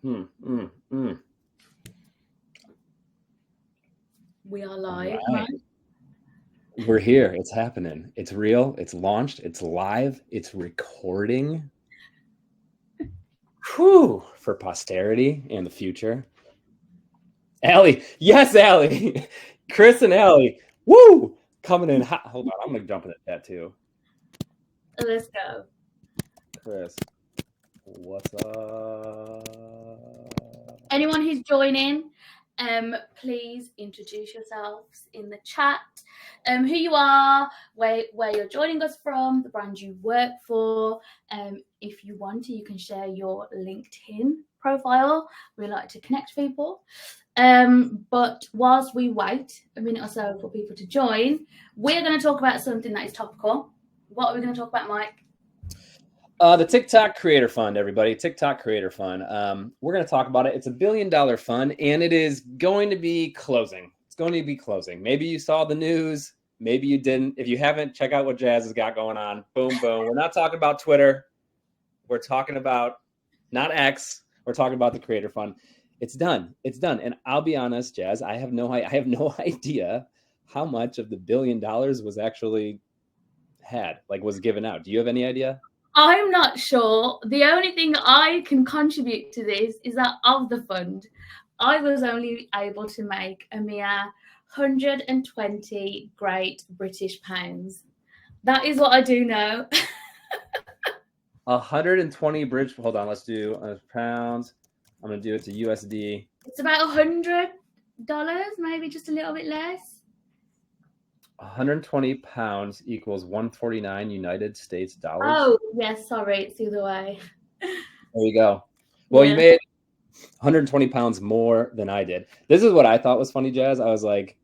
Mm, mm, mm. We are All live, right. man. We're here. It's happening. It's real. It's launched. It's live. It's recording. Whew, for posterity and the future. Allie. Yes, Allie. Chris and Allie. Woo! Coming in hot. Hold on. I'm going to jump in the chat too. Let's go. Chris, what's up? Anyone who's joining, please introduce yourselves in the chat. Who you are, where you're joining us from, the brand you work for. If you want to, you can share your LinkedIn profile. We like to connect people. But whilst we wait a minute or so for people to join, we're going to talk about something that is topical. What are we going to talk about, Mike? The TikTok Creator Fund, everybody. TikTok Creator Fund. We're going to talk about it. It's $1 billion fund, and it is going to be closing. It's going to be closing. Maybe you saw the news. Maybe you didn't. If you haven't, check out what Jazz has got going on. Boom, boom. We're not talking about Twitter. We're talking about not X. We're talking about the Creator Fund. It's done. It's done. And I'll be honest, Jazz, I have no idea how much of the $1 billion was actually was given out. Do you have any idea? I'm not sure. The only thing I can contribute to this is that of the fund, I was only able to make a mere 120 Great British pounds. That is what I do know. 120 British. Hold on, let's do pounds. I'm gonna do it to USD. It's about $100, maybe just a little bit less. 120 pounds equals 149 United States dollars. Oh, yes, sorry, it's the other way. There you go. Well, you made 120 pounds more than I did. This is what I thought was funny, Jazz. I was like,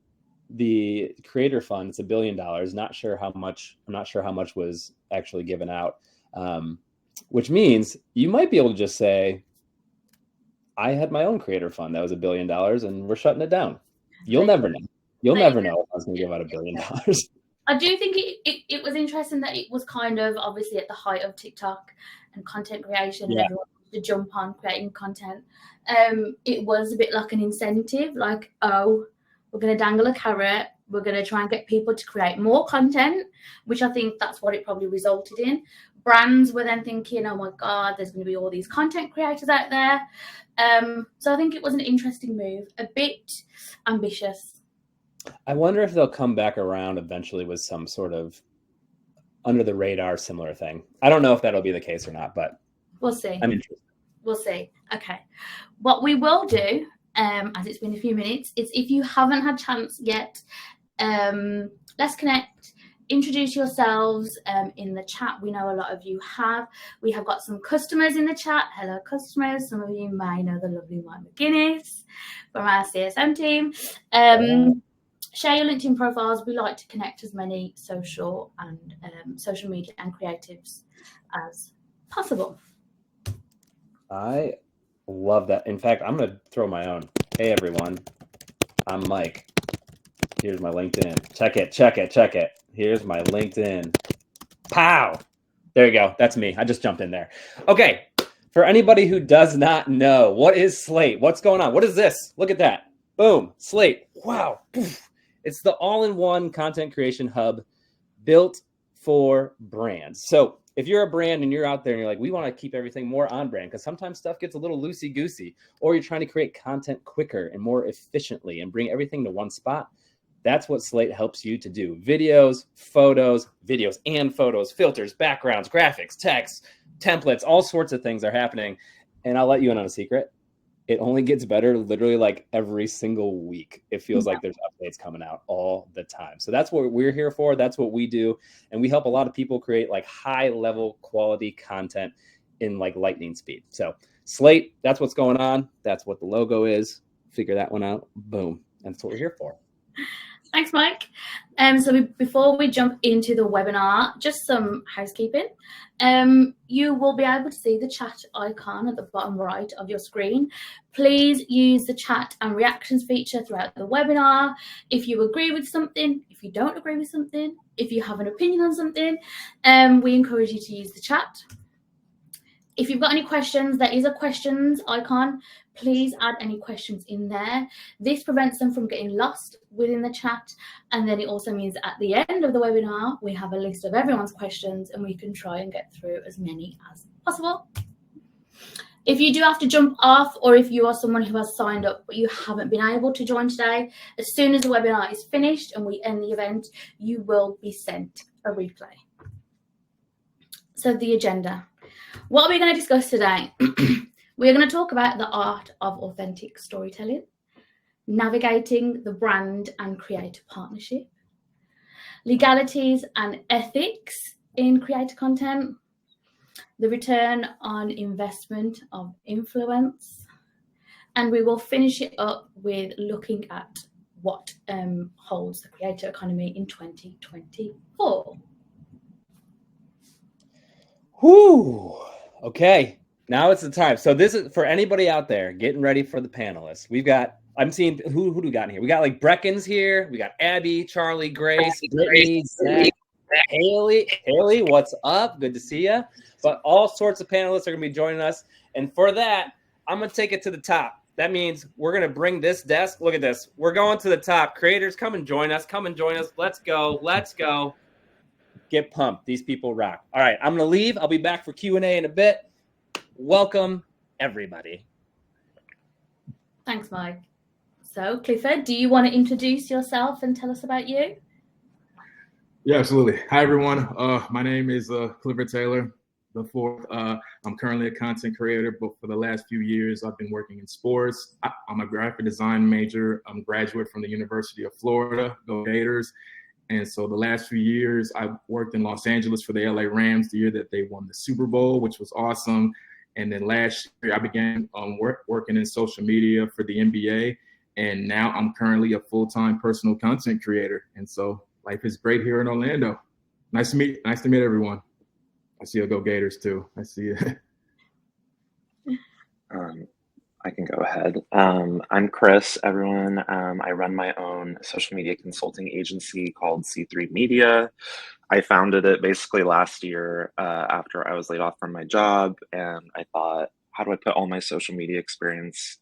the Creator Fund, it's $1 billion. Not sure how much. I'm not sure how much was actually given out. Which means you might be able to just say, I had my own Creator Fund that was $1 billion, and we're shutting it down. You'll never know. You'll never know if I was going to give out $1 billion. I do think it was interesting that it was kind of obviously at the height of TikTok and content creation, and everyone wanted to jump on creating content. It was a bit like an incentive, like, oh, we're going to dangle a carrot. We're going to try and get people to create more content, which I think that's what it probably resulted in. Brands were then thinking, oh my God, there's going to be all these content creators out there. So I think it was an interesting move, a bit ambitious. I wonder if they'll come back around eventually with some sort of under the radar similar thing. I don't know if that'll be the case or not, but we'll see. I'm interested. We'll see. Okay. What we will do, as it's been a few minutes, is if you haven't had a chance yet, let's connect. Introduce yourselves in the chat. We know a lot of you have. We have got some customers in the chat. Hello, customers. Some of you may know the lovely Mike McGuinness from our CSM team. Share your LinkedIn profiles. We like to connect as many social media and creatives as possible. I love that. In fact, I'm going to throw my own. Hey, everyone. I'm Mike. Here's my LinkedIn. Check it. Here's my LinkedIn. Pow! There you go. That's me. I just jumped in there. Okay. For anybody who does not know, what is Slate? What's going on? What is this? Look at that. Boom. Slate. Wow. It's the all-in-one content creation hub built for brands. So if you're a brand and you're out there and you're like, we want to keep everything more on brand, because sometimes stuff gets a little loosey-goosey, or you're trying to create content quicker and more efficiently and bring everything to one spot, that's what Slate helps you to do. Videos and photos, filters, backgrounds, graphics, text, templates, all sorts of things are happening. And I'll let you in on a secret. It only gets better literally like every single week. It feels like there's updates coming out all the time. So that's what we're here for. That's what we do. And we help a lot of people create like high level quality content in like lightning speed. So Slate, that's what's going on. That's what the logo is. Figure that one out. Boom. And that's what we're here for. Thanks, Mike. So before we jump into the webinar, just some housekeeping. You will be able to see the chat icon at the bottom right of your screen. Please use the chat and reactions feature throughout the webinar. If you agree with something, if you don't agree with something, if you have an opinion on something, we encourage you to use the chat. If you've got any questions, there is a questions icon. Please add any questions in there. This prevents them from getting lost within the chat. And then it also means at the end of the webinar, we have a list of everyone's questions and we can try and get through as many as possible. If you do have to jump off, or if you are someone who has signed up but you haven't been able to join today, as soon as the webinar is finished and we end the event, you will be sent a replay. So the agenda. What are we going to discuss today? We're going to talk about the art of authentic storytelling, navigating the brand and creator partnership, legalities and ethics in creator content, the return on investment of influence, and we will finish it up with looking at what holds the creator economy in 2024. Whoo! Okay, now it's the time. So this is for anybody out there getting ready for the panelists. We've got, I'm seeing, who do we got in here? We got like Brecken's here. We got Abby, Charlie, Grace, Brittany, Zach, Haley, what's up? Good to see you. But all sorts of panelists are going to be joining us. And for that, I'm going to take it to the top. That means we're going to bring this desk. Look at this. We're going to the top. Creators, come and join us. Come and join us. Let's go. Let's go. Get pumped. These people rock. All right, I'm going to leave. I'll be back for Q&A in a bit. Welcome, everybody. Thanks, Mike. So, Clifford, do you want to introduce yourself and tell us about you? Yeah, absolutely. Hi, everyone. My name is Clifford Taylor the fourth. I'm currently a content creator, but for the last few years, I've been working in sports. I'm a graphic design major. I'm a graduate from the University of Florida, go Gators. And so the last few years, I worked in Los Angeles for the LA Rams the year that they won the Super Bowl, which was awesome. And then last year, I began working in social media for the NBA. And now I'm currently a full-time personal content creator. And so life is great here in Orlando. Nice to meet everyone. I see you go Gators too. I see you. I can go ahead. I'm Chris, everyone. I run my own social media consulting agency called C3 Media. I founded it basically last year after I was laid off from my job. And I thought, how do I put all my social media experience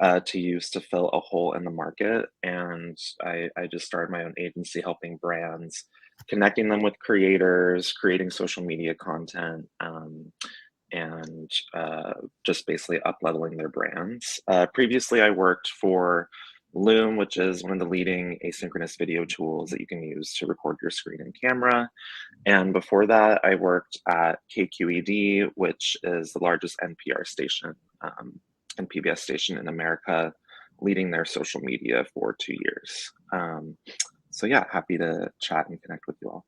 to use to fill a hole in the market? And I just started my own agency helping brands, connecting them with creators, creating social media content, and just basically up-leveling their brands. Previously, I worked for Loom, which is one of the leading asynchronous video tools that you can use to record your screen and camera. And before that, I worked at KQED, which is the largest NPR station and PBS station in America, leading their social media for 2 years. So yeah, happy to chat and connect with you all.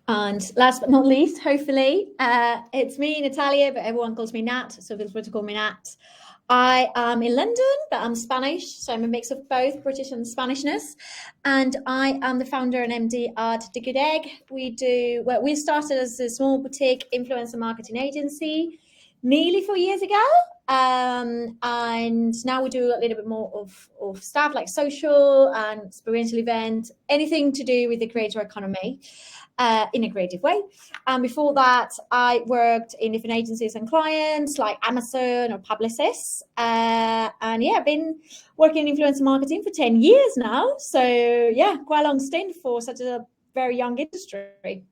And last but not least, hopefully, it's me, Natalia, but everyone calls me Nat, so feel free to call me Nat. I am in London, but I'm Spanish, so I'm a mix of both British and Spanishness. And I am the founder and MD at The Good Egg. We started as a small boutique influencer marketing agency nearly 4 years ago. And now we do a little bit more of stuff like social and experiential events, anything to do with the creator economy. In a creative way. And before that, I worked in different agencies and clients like Amazon or Publicis. And yeah, I've been working in influencer marketing for 10 years now. So yeah, quite a long stint for such a very young industry.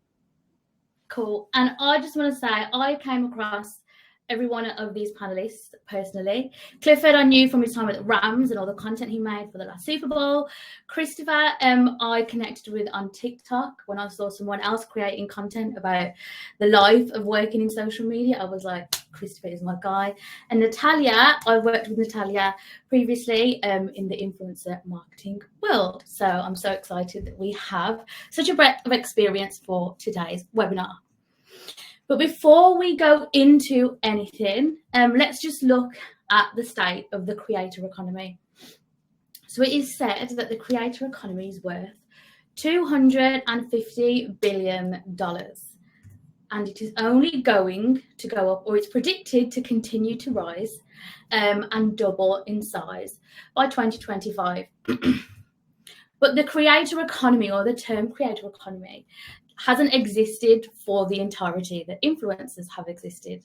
Cool. And I just want to say, I came across every one of these panelists personally. Clifford, I knew from his time at the Rams and all the content he made for the last Super Bowl. Christopher, I connected with on TikTok when I saw someone else creating content about the life of working in social media. I was like, Christopher is my guy. And Natalia, I worked with Natalia previously in the influencer marketing world. So I'm so excited that we have such a breadth of experience for today's webinar. But before we go into anything, let's just look at the state of the creator economy. So it is said that the creator economy is worth $250 billion. And it is only going to go up, or it's predicted to continue to rise and double in size by 2025. But the creator economy, or the term creator economy, hasn't existed for the entirety that influencers have existed.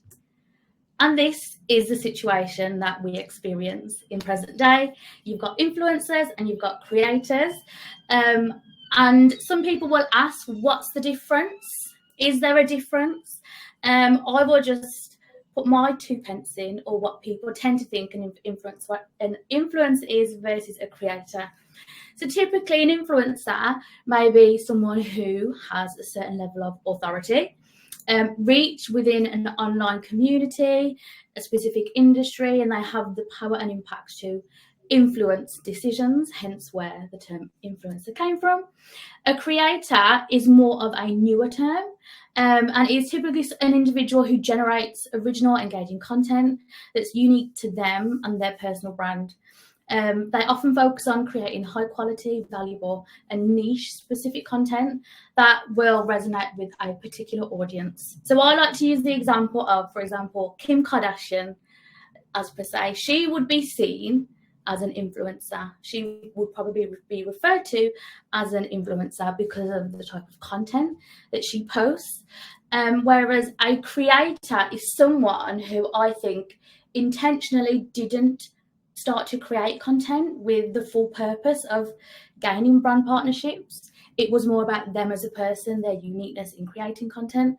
And this is the situation that we experience in present day. You've got influencers and you've got creators. And some people will ask, what's the difference? Is there a difference? I will just put my 2 pence in, or what people tend to think an influence is versus a creator. So typically an influencer may be someone who has a certain level of authority, reach within an online community, a specific industry, and they have the power and impact to influence decisions, hence where the term influencer came from. A creator is more of a newer term, and is typically an individual who generates original, engaging content that's unique to them and their personal brand. They often focus on creating high quality, valuable and niche specific content that will resonate with a particular audience. So I like to use the example of, for example, Kim Kardashian, as per se. She would be seen as an influencer. She would probably be referred to as an influencer because of the type of content that she posts. Whereas a creator is someone who I think intentionally didn't start to create content with the full purpose of gaining brand partnerships. It was more about them as a person, their uniqueness in creating content.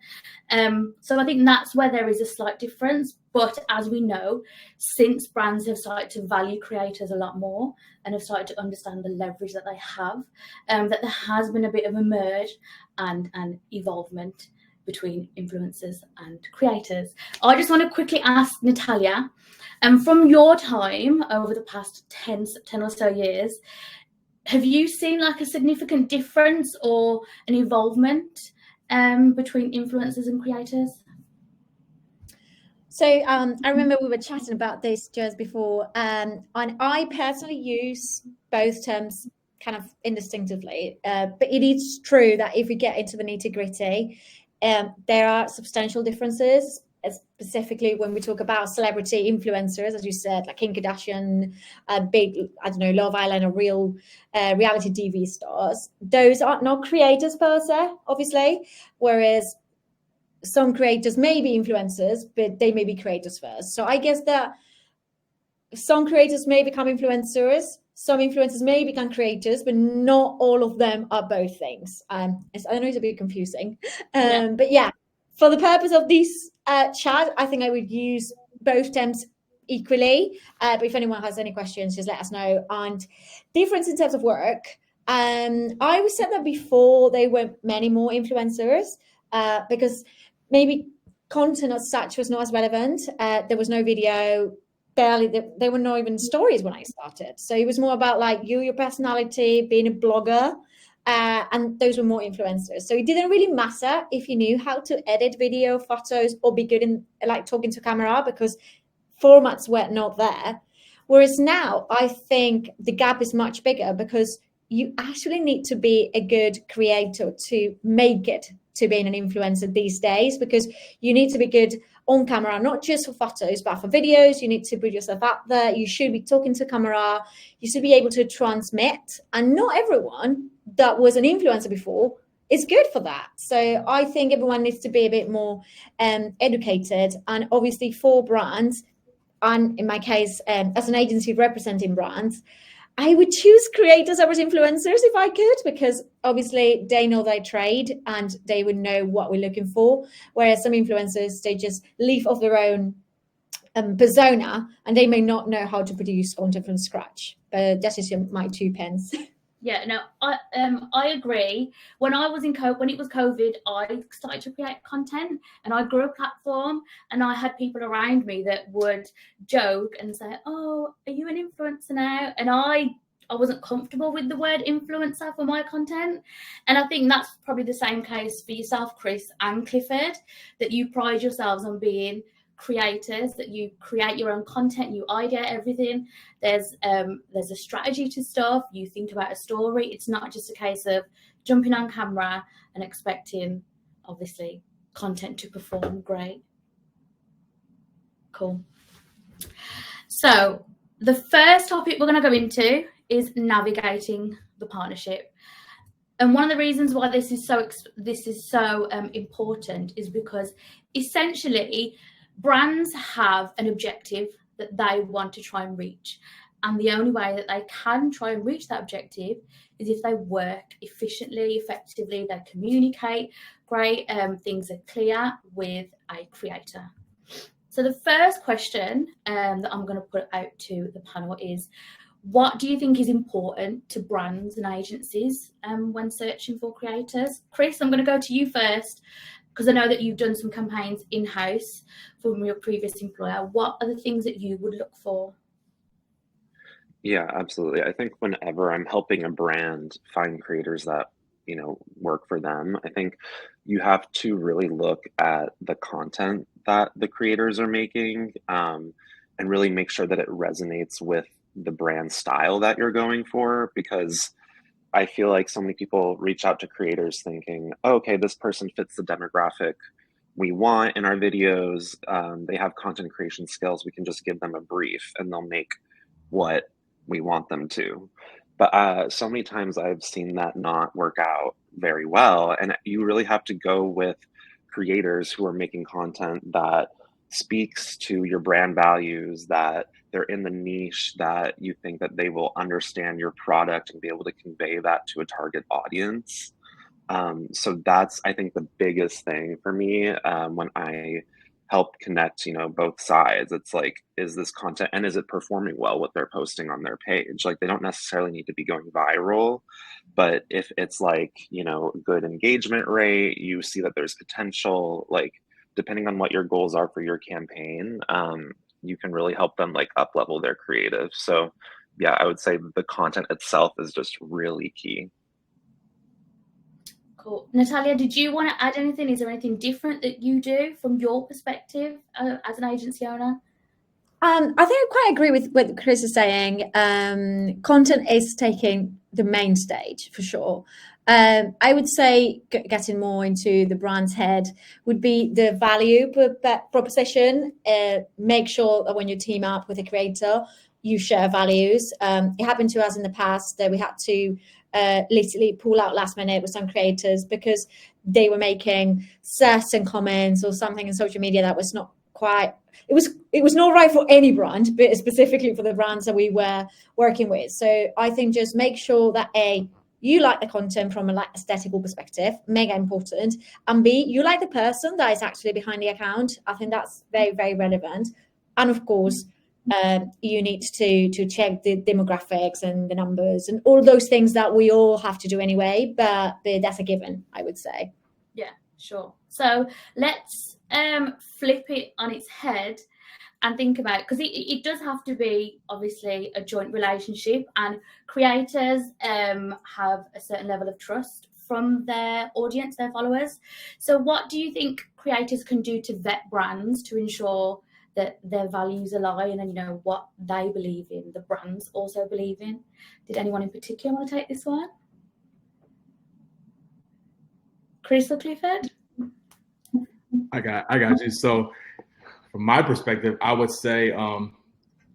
So I think that's where there is a slight difference. But as we know, since brands have started to value creators a lot more and have started to understand the leverage that they have, that there has been a bit of a merge and an evolvement between influencers and creators. I just want to quickly ask Natalia, from your time over the past 10 or so years, have you seen like a significant difference or an evolvement between influencers and creators? So I remember we were chatting about this just before, and I personally use both terms kind of instinctively, but it is true that if we get into the nitty-gritty, there are substantial differences, specifically when we talk about celebrity influencers, as you said, like Kim Kardashian, big, Love Island, or real reality TV stars. Those are not creators per se, obviously, whereas some creators may be influencers, but they may be creators first. So I guess that some creators may become influencers, some influencers may become creators, but not all of them are both things. I know it's a bit confusing, but yeah, for the purpose of this chat, I think I would use both terms equally. But if anyone has any questions, just let us know. And difference in terms of work, I would say that before there were many more influencers because maybe content as such was not as relevant. There was no video. Barely, there were not even stories when I started. So it was more about like your personality, being a blogger, and those were more influencers. So it didn't really matter if you knew how to edit video, photos, or be good in like talking to camera, because formats were not there. Whereas now I think the gap is much bigger, because you actually need to be a good creator to make it to being an influencer these days, because you need to be good on camera, not just for photos, but for videos. You need to put yourself out there. You should be talking to camera. You should be able to transmit. And not everyone that was an influencer before is good for that. So I think everyone needs to be a bit more educated. And obviously for brands, and in my case, as an agency representing brands, I would choose creators over influencers if I could, because obviously they know their trade and they would know what we're looking for. Whereas some influencers, they just live off their own persona and they may not know how to produce content from scratch. But that is my 2 pence. Yeah, no, I agree. When it was COVID, I started to create content and I grew a platform, and I had people around me that would joke and say, "Oh, are you an influencer now?" And I wasn't comfortable with the word influencer for my content. And I think that's probably the same case for yourself, Chris and Clifford, that you pride yourselves on being creators, that you create your own content, you idea everything. There's a strategy to stuff. You think about a story. It's not just a case of jumping on camera and expecting, obviously, content to perform great. Cool. So the first topic we're going to go into is navigating the partnership. And one of the reasons why this is so important is because essentially brands have an objective that they want to try and reach. And the only way that they can try and reach that objective is if they work efficiently, effectively, they communicate great, things are clear with a creator. So the first question that I'm going to put out to the panel is, what do you think is important to brands and agencies when searching for creators? Chris, I'm going to go to you first, because I know that you've done some campaigns in-house from your previous employer. What are the things that you would look for? Yeah, absolutely. I think whenever I'm helping a brand find creators that, work for them, I think you have to really look at the content that the creators are making, and really make sure that it resonates with the brand style that you're going for, because I feel like so many people reach out to creators thinking, oh, okay, this person fits the demographic we want in our videos. They have content creation skills. We can just give them a brief and they'll make what we want them to. But so many times I've seen that not work out very well. And you really have to go with creators who are making content that speaks to your brand values, that they're in the niche, that you think that they will understand your product and be able to convey that to a target audience. So that's, I think, the biggest thing for me when I help connect, both sides. It's like, is this content, and is it performing well what they're posting on their page? Like, they don't necessarily need to be going viral, but if it's like, good engagement rate, you see that there's potential, like, depending on what your goals are for your campaign, you can really help them like up level their creative. So yeah, I would say the content itself is just really key. Cool. Natalia, did you want to add anything? Is there anything different that you do from your perspective as an agency owner? I think I quite agree with what Chris is saying. Content is taking the main stage for sure. I would say getting more into the brand's head would be the value proposition. Make sure that when you team up with a creator, you share values. It happened to us in the past that we had to literally pull out last minute with some creators because they were making certain comments or something in social media that was not quite, it was not right for any brand, but specifically for the brands that we were working with. So I think just make sure that you like the content from an aesthetical perspective, mega important, and B, you like the person that is actually behind the account. I think that's very, very relevant. And of course, you need to check the demographics and the numbers and all those things that we all have to do anyway, but that's a given, I would say. Yeah, sure. So let's flip it on its head and think about, because it does have to be obviously a joint relationship, and creators have a certain level of trust from their audience, their followers. So what do you think creators can do to vet brands to ensure that their values align and what they believe in, the brands also believe in? Did anyone in particular want to take this one? Chris or Clifford? I got you. So from my perspective, I would say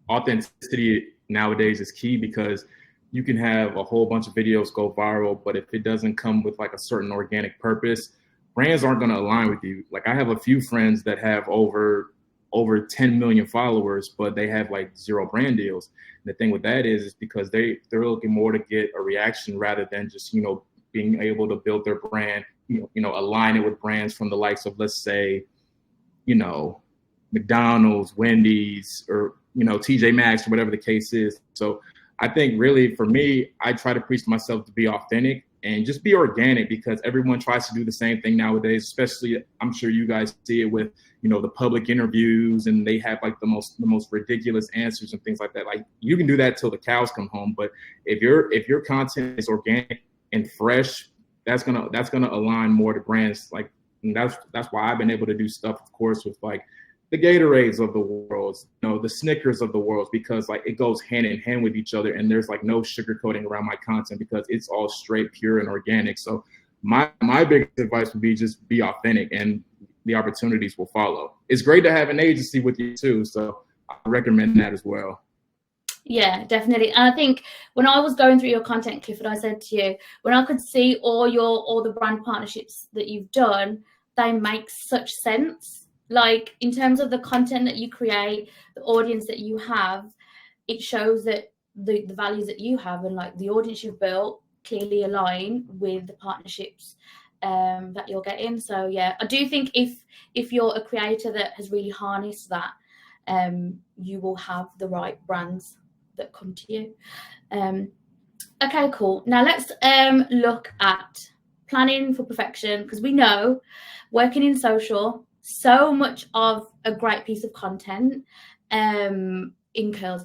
authenticity nowadays is key, because you can have a whole bunch of videos go viral, but if it doesn't come with like a certain organic purpose, brands aren't going to align with you. Like, I have a few friends that have over 10 million followers, but they have like 0 brand deals. And the thing with that is because they're looking more to get a reaction rather than just, being able to build their brand, align it with brands from the likes of, let's say, McDonald's, Wendy's, or, TJ Maxx, or whatever the case is. So I think really for me, I try to preach to myself to be authentic and just be organic, because everyone tries to do the same thing nowadays, especially I'm sure you guys see it with, the public interviews, and they have like the most ridiculous answers and things like that. Like, you can do that till the cows come home, but if your content is organic and fresh, that's gonna align more to brands. Like, and that's why I've been able to do stuff, of course, with like the Gatorades of the world, the Snickers of the world, because like it goes hand in hand with each other, and there's like no sugarcoating around my content because it's all straight, pure, and organic. So my biggest advice would be just be authentic, and the opportunities will follow. It's great to have an agency with you too, so I recommend that as well. Yeah, definitely. And I think when I was going through your content, Clifford, I said to you, when I could see all the brand partnerships that you've done, they make such sense. Like in terms of the content that you create, the audience that you have, it shows that the values that you have and like the audience you've built clearly align with the partnerships that you're getting. So yeah, I do think if you're a creator that has really harnessed that, you will have the right brands that come to you. Okay, cool. Now let's look at planning for perfection, because we know working in social, so much of a great piece of content incurs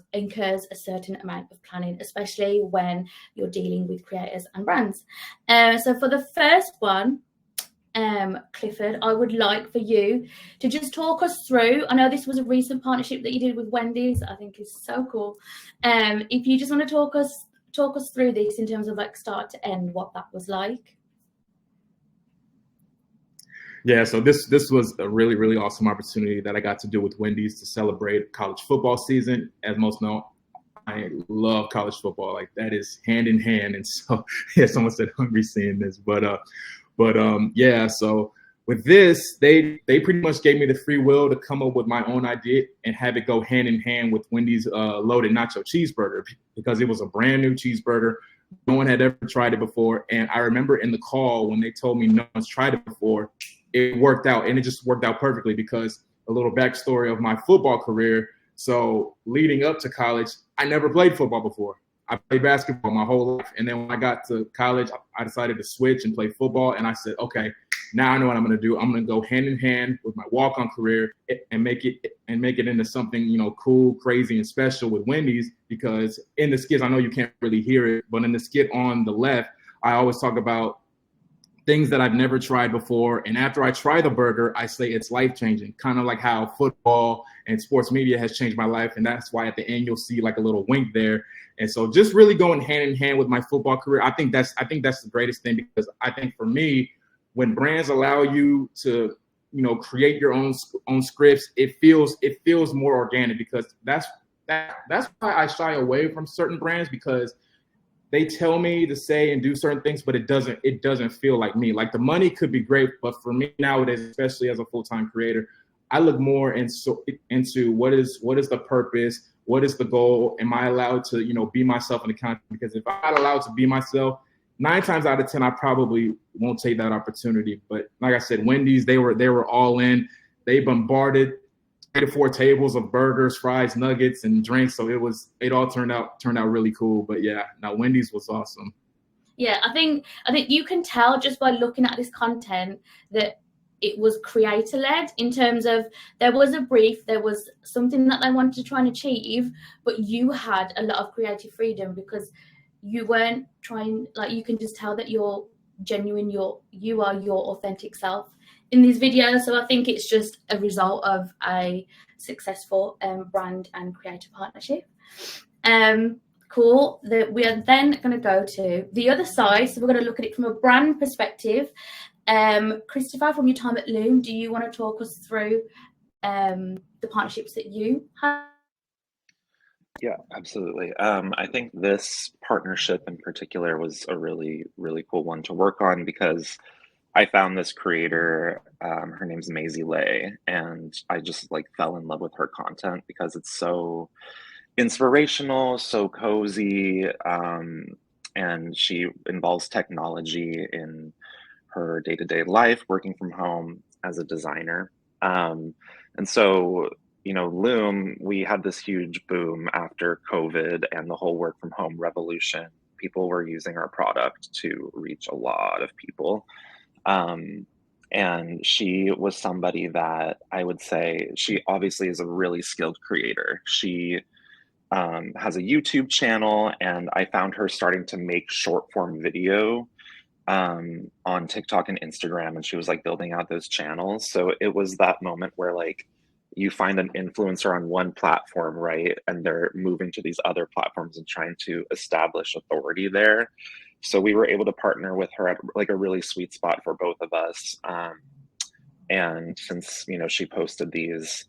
a certain amount of planning, especially when you're dealing with creators and brands. So for the first one, Clifford, I would like for you to just talk us through. I know this was a recent partnership that you did with Wendy's. I think is so cool. If you just want to talk us through this in terms of like start to end, what that was like. Yeah, so this was a really, really awesome opportunity that I got to do with Wendy's to celebrate college football season. As most know, I love college football. Like that is hand in hand. And so yeah, someone said hungry seeing this, but yeah, so with this, they pretty much gave me the free will to come up with my own idea and have it go hand in hand with Wendy's loaded nacho cheeseburger, because it was a brand new cheeseburger. No one had ever tried it before. And I remember in the call when they told me no one's tried it before, it worked out, and it just worked out perfectly because a little backstory of my football career. So leading up to college, I never played football before. I played basketball my whole life. And then when I got to college, I decided to switch and play football. And I said, okay, now I know what I'm going to do. I'm going to go hand in hand with my walk-on career and make it into something, you know, cool, crazy, and special with Wendy's. Because in the skits, I know you can't really hear it, but in the skit on the left, I always talk about things that I've never tried before. And after I try the burger, I say it's life-changing, kind of like how football and sports media has changed my life. And that's why at the end, you'll see like a little wink there. And so just really going hand in hand with my football career, I think that's the greatest thing, because I think for me, when brands allow you to, you know, create your own scripts, it feels more organic, because that's why I shy away from certain brands, because they tell me to say and do certain things, but it doesn't feel like me. Like the money could be great, but for me nowadays, especially as a full-time creator, I look more into what is the purpose, what is the goal, am I allowed to, you know, be myself in the content? Because if I'm not allowed to be myself, 9 times out of 10, I probably won't take that opportunity. But like I said, Wendy's, they were all in. They bombarded 3 to 4 tables of burgers, fries, nuggets, and drinks. So it all turned out really cool. But yeah, now Wendy's was awesome. Yeah, I think you can tell just by looking at this content that it was creator led, in terms of there was a brief, there was something that they wanted to try and achieve, but you had a lot of creative freedom because you weren't trying, like you can just tell that you're genuine, you are your authentic self in these videos. So I think it's just a result of a successful brand and creator partnership. Cool. We are then going to go to the other side. So we're going to look at it from a brand perspective. Christopher, from your time at Loom, do you want to talk us through the partnerships that you have? Yeah, absolutely. I think this partnership in particular was a really, really cool one to work on, because I found this creator, her name's Maisie Lay, and I just like fell in love with her content because it's so inspirational, so cozy, and she involves technology in her day-to-day life, working from home as a designer. And so, you know, Loom, we had this huge boom after COVID and the whole work from home revolution. People were using our product to reach a lot of people. And she was somebody that I would say, she obviously is a really skilled creator. She has a YouTube channel, and I found her starting to make short form video on TikTok and Instagram, and she was like building out those channels. So it was that moment where like you find an influencer on one platform, right? And they're moving to these other platforms and trying to establish authority there. So we were able to partner with her at like a really sweet spot for both of us. And since, you know, she posted these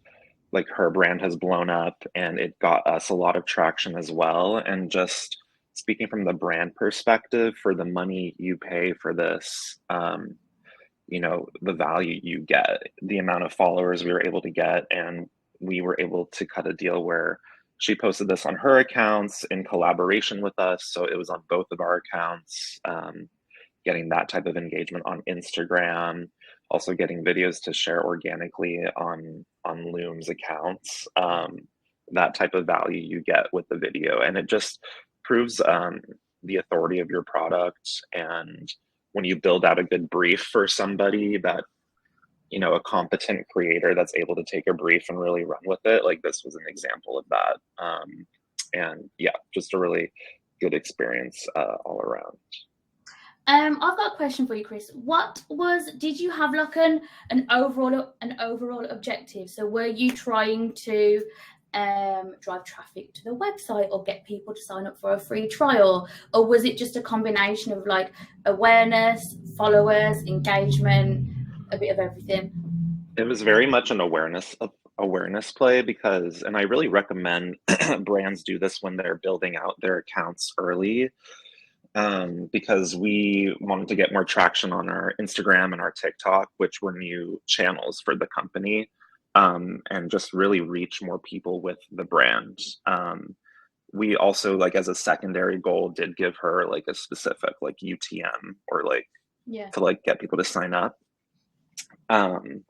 like her brand has blown up and it got us a lot of traction as well. And just speaking from the brand perspective, for the money you pay for this, the value you get, the amount of followers we were able to get, and we were able to cut a deal where she posted this on her accounts in collaboration with us. So it was on both of our accounts, getting that type of engagement on Instagram, also getting videos to share organically on Loom's accounts, that type of value you get with the video. And it just proves the authority of your product. And when you build out a good brief for somebody that, a competent creator that's able to take a brief and really run with it, like this was an example of that. And yeah, just a really good experience all around. I've got a question for you, Chris. Did you have like an overall objective? So were you trying to drive traffic to the website or get people to sign up for a free trial? Or was it just a combination of like awareness, followers, engagement, a bit of everything? It was very much an awareness play, because, and I really recommend brands do this when they're building out their accounts early, because we wanted to get more traction on our Instagram and our TikTok, which were new channels for the company, and just really reach more people with the brand. We also, like, as a secondary goal, did give her like a specific like UTM or like to like get people to sign up. And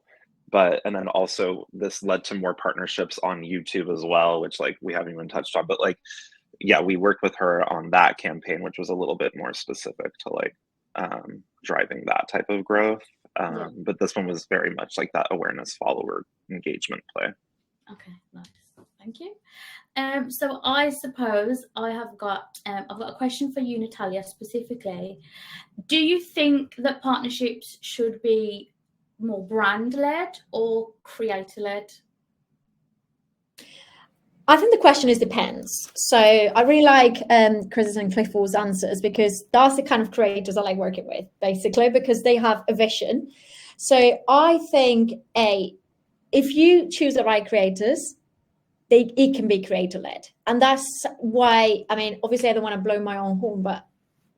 then also this led to more partnerships on YouTube as well, which like we haven't even touched on, but like, yeah, we worked with her on that campaign, which was a little bit more specific to like driving that type of growth. But this one was very much like that awareness follower engagement play. Okay, nice. Thank you. So I suppose I've got a question for you, Natalia, specifically. Do you think that partnerships should be more brand-led or creator-led? I think the question is depends. So I really like Chris's and Clifford's answers, because that's the kind of creators I like working with, basically, because they have a vision. So I think, if you choose the right creators, it can be creator-led. And that's why, I mean, obviously I don't want to blow my own horn, but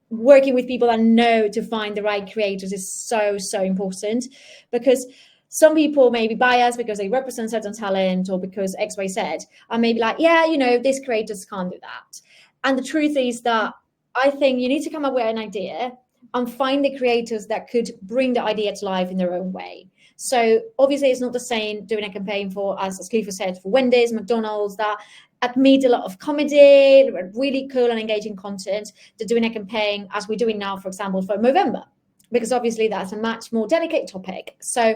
working with people that know to find the right creators is so, so important, because some people may be biased because they represent certain talent or because X, Y, Z, and maybe like, yeah, these creators can't do that. And the truth is that I think you need to come up with an idea and find the creators that could bring the idea to life in their own way. So obviously it's not the same doing a campaign for, as Clifford said, for Wendy's, McDonald's, that admit a lot of comedy, really cool and engaging content, to doing a campaign as we're doing now, for example, for Movember, because obviously that's a much more delicate topic. So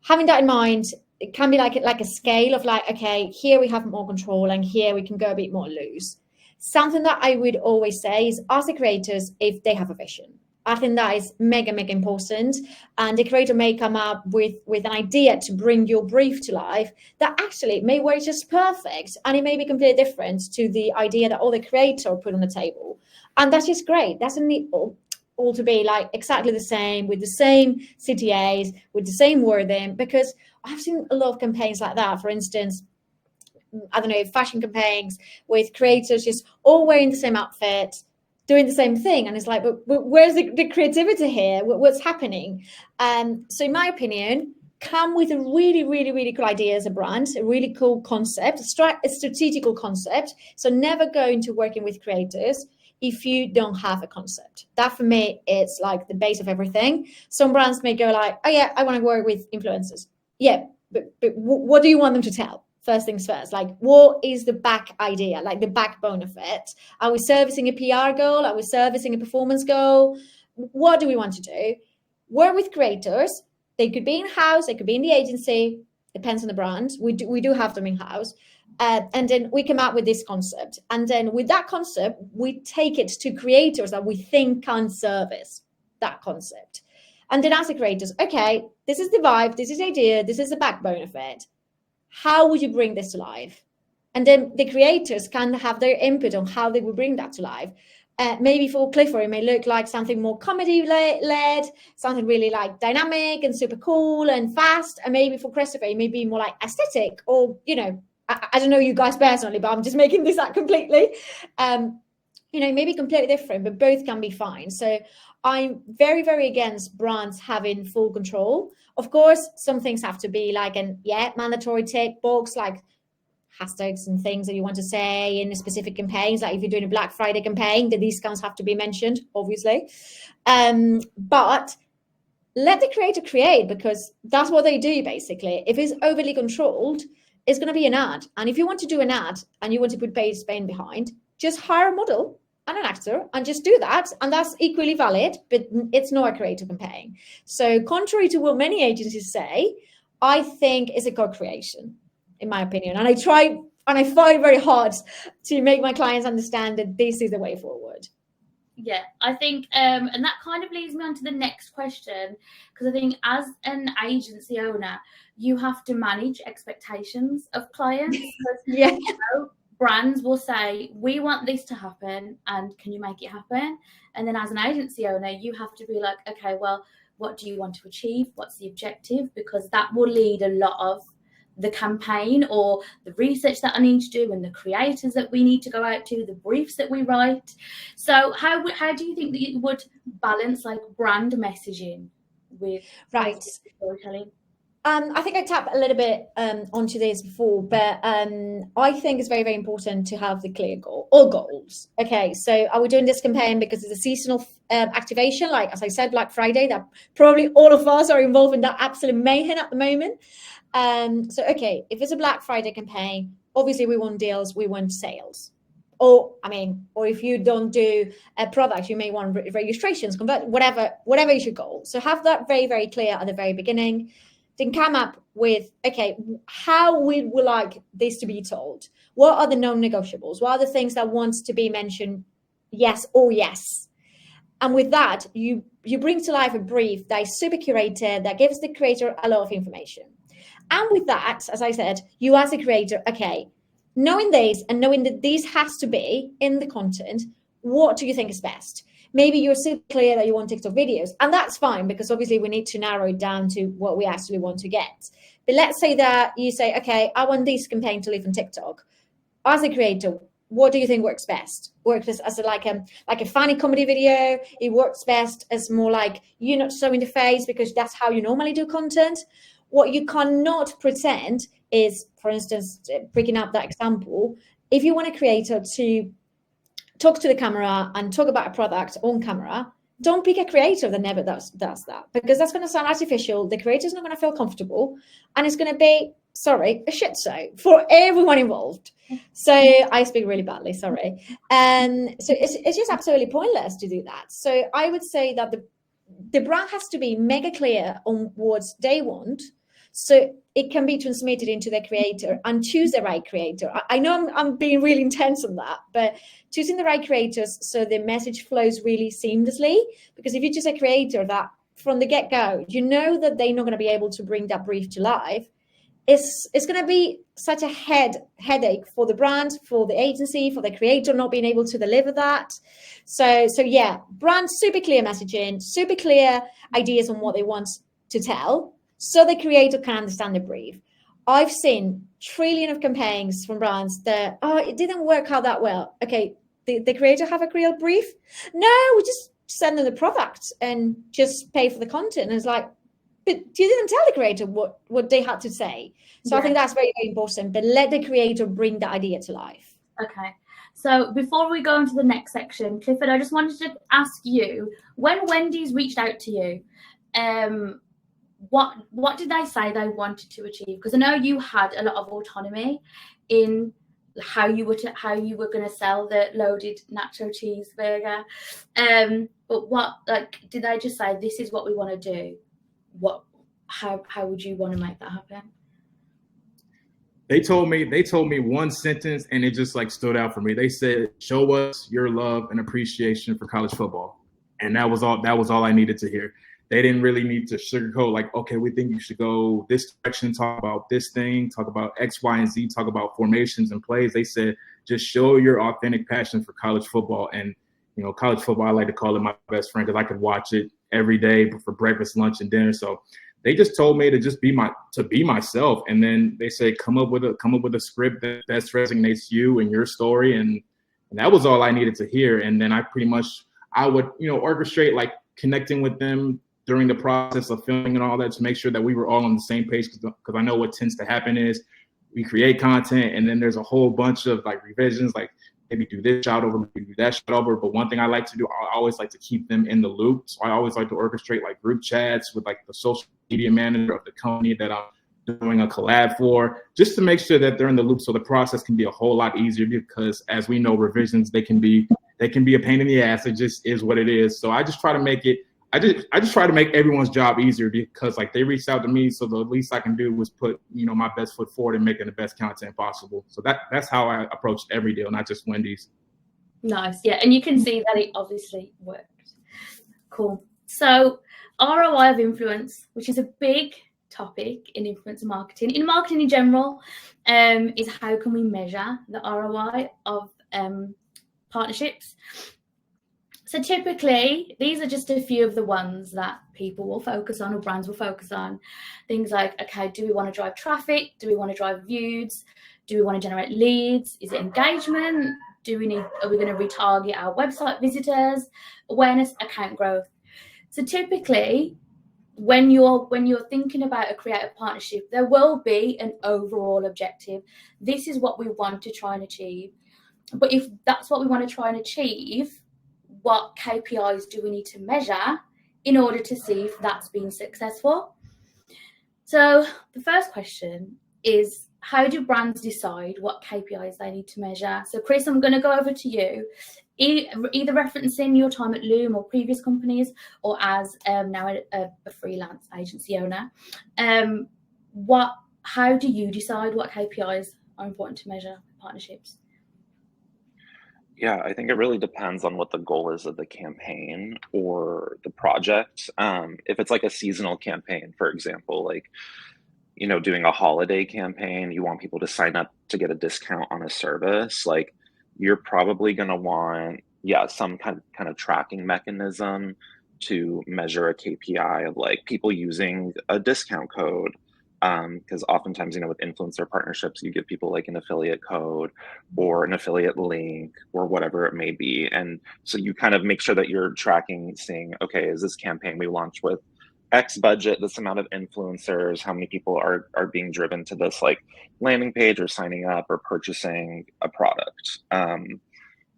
having that in mind, it can be like a scale of like, okay, here we have more control and here we can go a bit more loose. Something that I would always say is ask the creators if they have a vision. I think that is mega, mega important. And the creator may come up with an idea to bring your brief to life that actually may work just perfect. And it may be completely different to the idea that all the creator put on the table. And that's just great. Doesn't need all to be like exactly the same, with the same CTAs, with the same wording, because I've seen a lot of campaigns like that. For instance, I don't know, fashion campaigns with creators just all wearing the same outfit, doing the same thing. And it's like, but where's the creativity here? What's happening? So in my opinion, come with a really, really, really cool idea as a brand, a really cool concept, a strategical concept. So never go into working with creators if you don't have a concept. That for me, it's like the base of everything. Some brands may go like, oh yeah, I want to work with influencers. Yeah, but what do you want them to tell? First things first, like what is the back idea, like the backbone of it? Are we servicing a PR goal? Are we servicing a performance goal? What do we want to do? Work with creators. They could be in-house, they could be in the agency, depends on the brand. We do have them in-house. And then we come up with this concept. And then with that concept, we take it to creators that we think can service that concept. And then ask the creators, okay, this is the vibe, this is the idea, this is the backbone of it. How would you bring this to life? And then the creators can have their input on how they will bring that to life. Maybe for Clifford, it may look like something more comedy led, something really like dynamic and super cool and fast. And maybe for Christopher, it may be more like aesthetic, or, you know, I don't know you guys personally, but I'm just making this up completely. You know, maybe completely different, but both can be fine. So I'm very, very against brands having full control. Of course, some things have to be like mandatory tick box, like hashtags and things that you want to say in specific campaigns. Like if you're doing a Black Friday campaign, the discounts have to be mentioned, obviously. But let the creator create, because that's what they do basically. If it's overly controlled, it's going to be an ad. And if you want to do an ad and you want to put paid spend behind, just hire a model and an actor and just do that. And that's equally valid, but it's not a creative campaign. So contrary to what many agencies say, I think it's a co-creation, in my opinion. And I try and I fight very hard to make my clients understand that this is the way forward. Yeah, I think, and that kind of leads me on to the next question, because I think as an agency owner, you have to manage expectations of clients. Yeah. You know, brands will say, we want this to happen, and can you make it happen? And then as an agency owner, you have to be like, okay, well, what do you want to achieve? What's the objective? Because that will lead a lot of the campaign or the research that I need to do and the creators that we need to go out to, the briefs that we write. So how do you think that you would balance like brand messaging with storytelling? I think I tapped a little bit onto this before, but I think it's very, very important to have the clear goal or goals. Okay, so are we doing this campaign because it's a seasonal activation? Like, as I said, Black Friday, that probably all of us are involved in that absolute mayhem at the moment. So, okay, if it's a Black Friday campaign, obviously we want deals, we want sales. Or if you don't do a product, you may want registrations, convert, whatever is your goal. So have that very, very clear at the very beginning. Then come up with, okay, how we would like this to be told? What are the non-negotiables? What are the things that wants to be mentioned? Yes or yes. And with that, you bring to life a brief that is super curated, that gives the creator a lot of information. And with that, as I said, you as a creator, okay, knowing this and knowing that this has to be in the content, what do you think is best? Maybe you're so clear that you want TikTok videos, and that's fine, because obviously we need to narrow it down to what we actually want to get. But let's say that you say, okay, I want this campaign to live on TikTok. As a creator, what do you think works best? Works as like a funny comedy video? It works best as more like you not showing the face because that's how you normally do content. What you cannot pretend is, for instance, picking up that example, if you want a creator to talk to the camera and talk about a product on camera, don't pick a creator that never does that, because that's going to sound artificial. The creator's not going to feel comfortable, and it's going to be, a shit show for everyone involved. So I speak really badly, sorry. And so it's just absolutely pointless to do that. So I would say that the brand has to be mega clear on what they want, so it can be transmitted into the creator, and choose the right creator. I know I'm being really intense on that, but choosing the right creators so the message flows really seamlessly. Because if you choose a creator that from the get-go, you know that they're not going to be able to bring that brief to life, it's going to be such a headache for the brand, for the agency, for the creator not being able to deliver that. So yeah, brand super clear messaging, super clear ideas on what they want to tell, so the creator can understand the brief. I've seen trillion of campaigns from brands that, it didn't work out that well. Okay, the creator have a real brief? No, we just send them the product and just pay for the content. And it's like, but you didn't tell the creator what they had to say. So yeah. I think that's very, very important, but let the creator bring the idea to life. Okay. So before we go into the next section, Clifford, I just wanted to ask you, when Wendy's reached out to you, what did they say they wanted to achieve? Because I know you had a lot of autonomy in how you were going to sell the loaded nacho cheeseburger. But what, like, did they just say, this is what we want to do? How would you want to make that happen? They told me one sentence, and it just like stood out for me. They said, show us your love and appreciation for college football. And that was all I needed to hear. They didn't really need to sugarcoat, like, okay, we think you should go this direction, talk about this thing, talk about X, Y, and Z, talk about formations and plays. They said, just show your authentic passion for college football, and college football, I like to call it my best friend because I could watch it every day for breakfast, lunch, and dinner. So they just told me to just be myself. And then they said, come up with a script that best resonates you and your story. And that was all I needed to hear. And then I would, orchestrate like connecting with them during the process of filming and all that to make sure that we were all on the same page. Because I know what tends to happen is we create content and then there's a whole bunch of like revisions, like maybe do this shot over, maybe do that shot over. But one thing I like to do, I always like to keep them in the loop. So I always like to orchestrate like group chats with like the social media manager of the company that I'm doing a collab for, just to make sure that they're in the loop so the process can be a whole lot easier, because as we know, revisions, they can be a pain in the ass. It just is what it is. So I just try to make it, I just try to make everyone's job easier, because like they reached out to me, so the least I can do was put my best foot forward and making the best content possible. So that's how I approached every deal, not just Wendy's. Nice, yeah, and you can see that it obviously worked. Cool. So ROI of influence, which is a big topic in influencer marketing, in marketing in general, is how can we measure the ROI of partnerships. So typically, these are just a few of the ones that people will focus on or brands will focus on. Things like, okay, do we want to drive traffic? Do we want to drive views? Do we want to generate leads? Is it engagement? Are we going to retarget our website visitors? Awareness, account growth. So typically, when you're thinking about a creative partnership, there will be an overall objective. This is what we want to try and achieve. But if that's what we want to try and achieve, what KPIs do we need to measure in order to see if that's been successful? So the first question is, how do brands decide what KPIs they need to measure? So Chris, I'm going to go over to you, either referencing your time at Loom or previous companies, or as now a freelance agency owner. How do you decide what KPIs are important to measure partnerships? Yeah, I think it really depends on what the goal is of the campaign or the project. If it's like a seasonal campaign, for example, like, doing a holiday campaign, you want people to sign up to get a discount on a service, like you're probably going to want, some kind of tracking mechanism to measure a KPI of like people using a discount code. Because oftentimes, with influencer partnerships, you give people like an affiliate code or an affiliate link or whatever it may be. And so you kind of make sure that you're tracking, seeing, okay, is this campaign we launched with X budget, this amount of influencers, how many people are being driven to this like landing page or signing up or purchasing a product.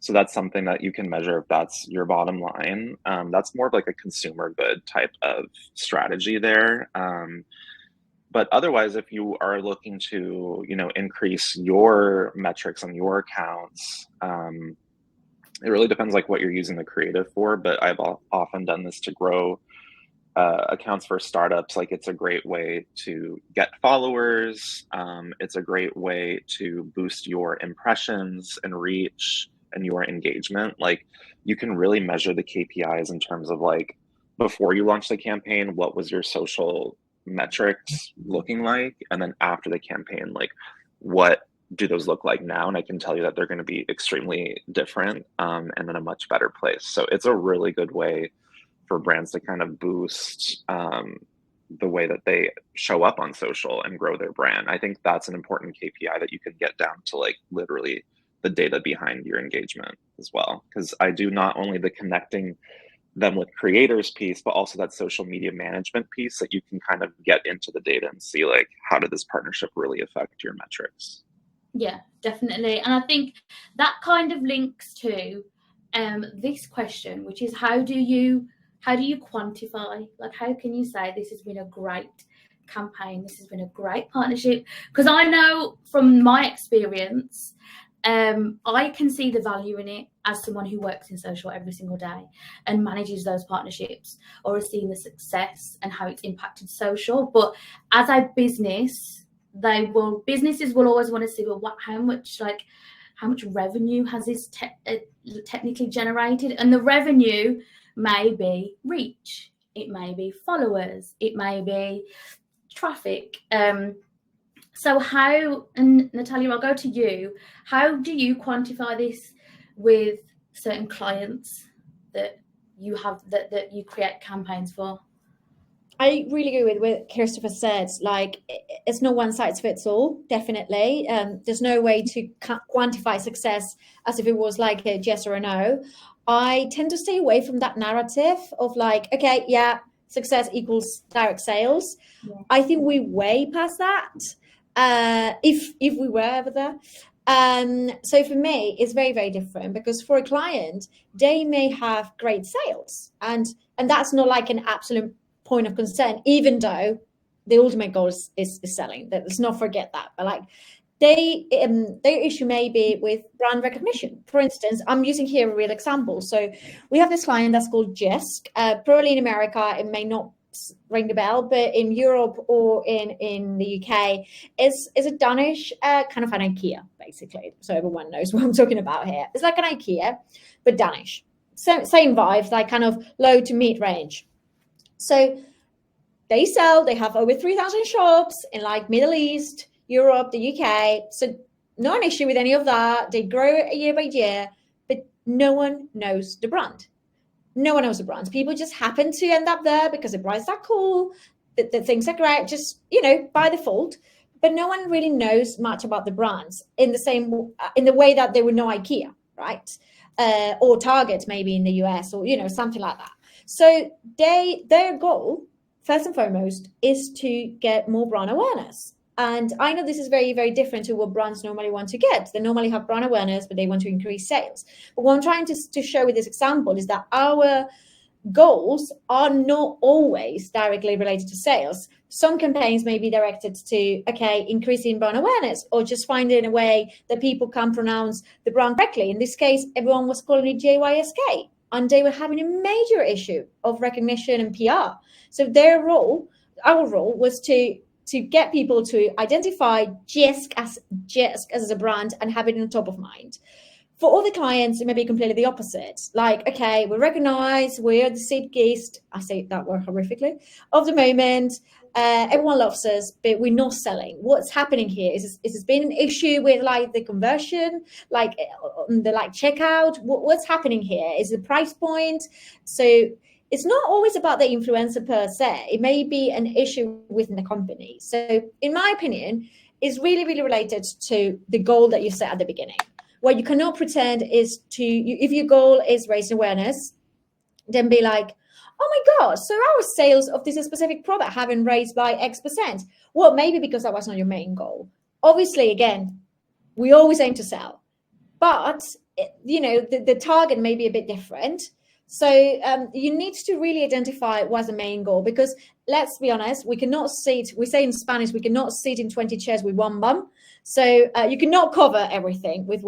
So that's something that you can measure if that's your bottom line. That's more of like a consumer good type of strategy there. But otherwise, if you are looking to, increase your metrics on your accounts, it really depends like what you're using the creative for. But I've often done this to grow accounts for startups. Like it's a great way to get followers. It's a great way to boost your impressions and reach and your engagement. Like you can really measure the KPIs in terms of like, before you launch the campaign, what was your social metrics looking like? And then after the campaign, like what do those look like now? And I can tell you that they're going to be extremely different and in a much better place. So it's a really good way for brands to kind of boost the way that they show up on social and grow their brand. I think that's an important KPI that you can get down to like literally the data behind your engagement as well. Because I do not only the connecting them with creators piece, but also that social media management piece that you can kind of get into the data and see like, how did this partnership really affect your metrics? Yeah, definitely. And I think that kind of links to this question, which is how do you quantify, like how can you say this has been a great campaign, this has been a great partnership? Because I know from my experience, I can see the value in it as someone who works in social every single day and manages those partnerships, or has seen the success and how it's impacted social. But as a business, businesses will always want to see, well, how much revenue has this technically generated? And the revenue may be reach, it may be followers, it may be traffic. So how, and Natalia, I'll go to you, how do you quantify this with certain clients that you have that you create campaigns for? I really agree with what Christopher said. Like, it's no one size fits all, definitely. There's no way to quantify success as if it was like a yes or a no. I tend to stay away from that narrative of like, okay, yeah, success equals direct sales. Yeah. I think we way past that, if we were ever there. So for me, it's very, very different, because for a client, they may have great sales, and that's not like an absolute point of concern, even though the ultimate goal is selling. Let's not forget that. But like, their issue may be with brand recognition. For instance, I'm using here a real example. So we have this client that's called Jisk. Probably in America, it may not ring the bell, but in Europe or in the UK, is a Danish kind of an IKEA, basically. So everyone knows what I'm talking about here. It's like an IKEA, but Danish. Same vibes, like kind of low to mid range. So they have over 3,000 shops in like Middle East, Europe, the UK. So not an issue with any of that. They grow year by year, but no one knows the brand. No one knows the brand. People just happen to end up there because the brands are cool, the things are great, just, by default. But no one really knows much about the brands in the way that they would know IKEA, right? Or Target maybe in the US, or, something like that. So their goal, first and foremost, is to get more brand awareness. And I know this is very, very different to what brands normally want to get. They normally have brand awareness, but they want to increase sales. But what I'm trying to show with this example is that our goals are not always directly related to sales. Some campaigns may be directed to, increasing brand awareness, or just finding a way that people can pronounce the brand correctly. In this case, everyone was calling it JYSK. And they were having a major issue of recognition and PR. So our role was to get people to identify Jisk as a brand and have it on top of mind. For other clients, it may be completely the opposite. Like, we recognize we're the zeitgeist, I say that word horrifically, of the moment. Everyone loves us, but we're not selling. What's happening here is there's been an issue with like the conversion, like the checkout. What's happening here is the price point. So it's not always about the influencer per se. It may be an issue within the company. So in my opinion, it's really, really related to the goal that you set at the beginning. What you cannot pretend is if your goal is raising awareness, then be like, oh my God, so our sales of this specific product haven't raised by X%. Well, maybe because that was not your main goal. Obviously, again, we always aim to sell, but the target may be a bit different. So you need to really identify what's the main goal, because let's be honest, we cannot sit, we say in Spanish, we cannot sit in 20 chairs with one bum. So you cannot cover everything with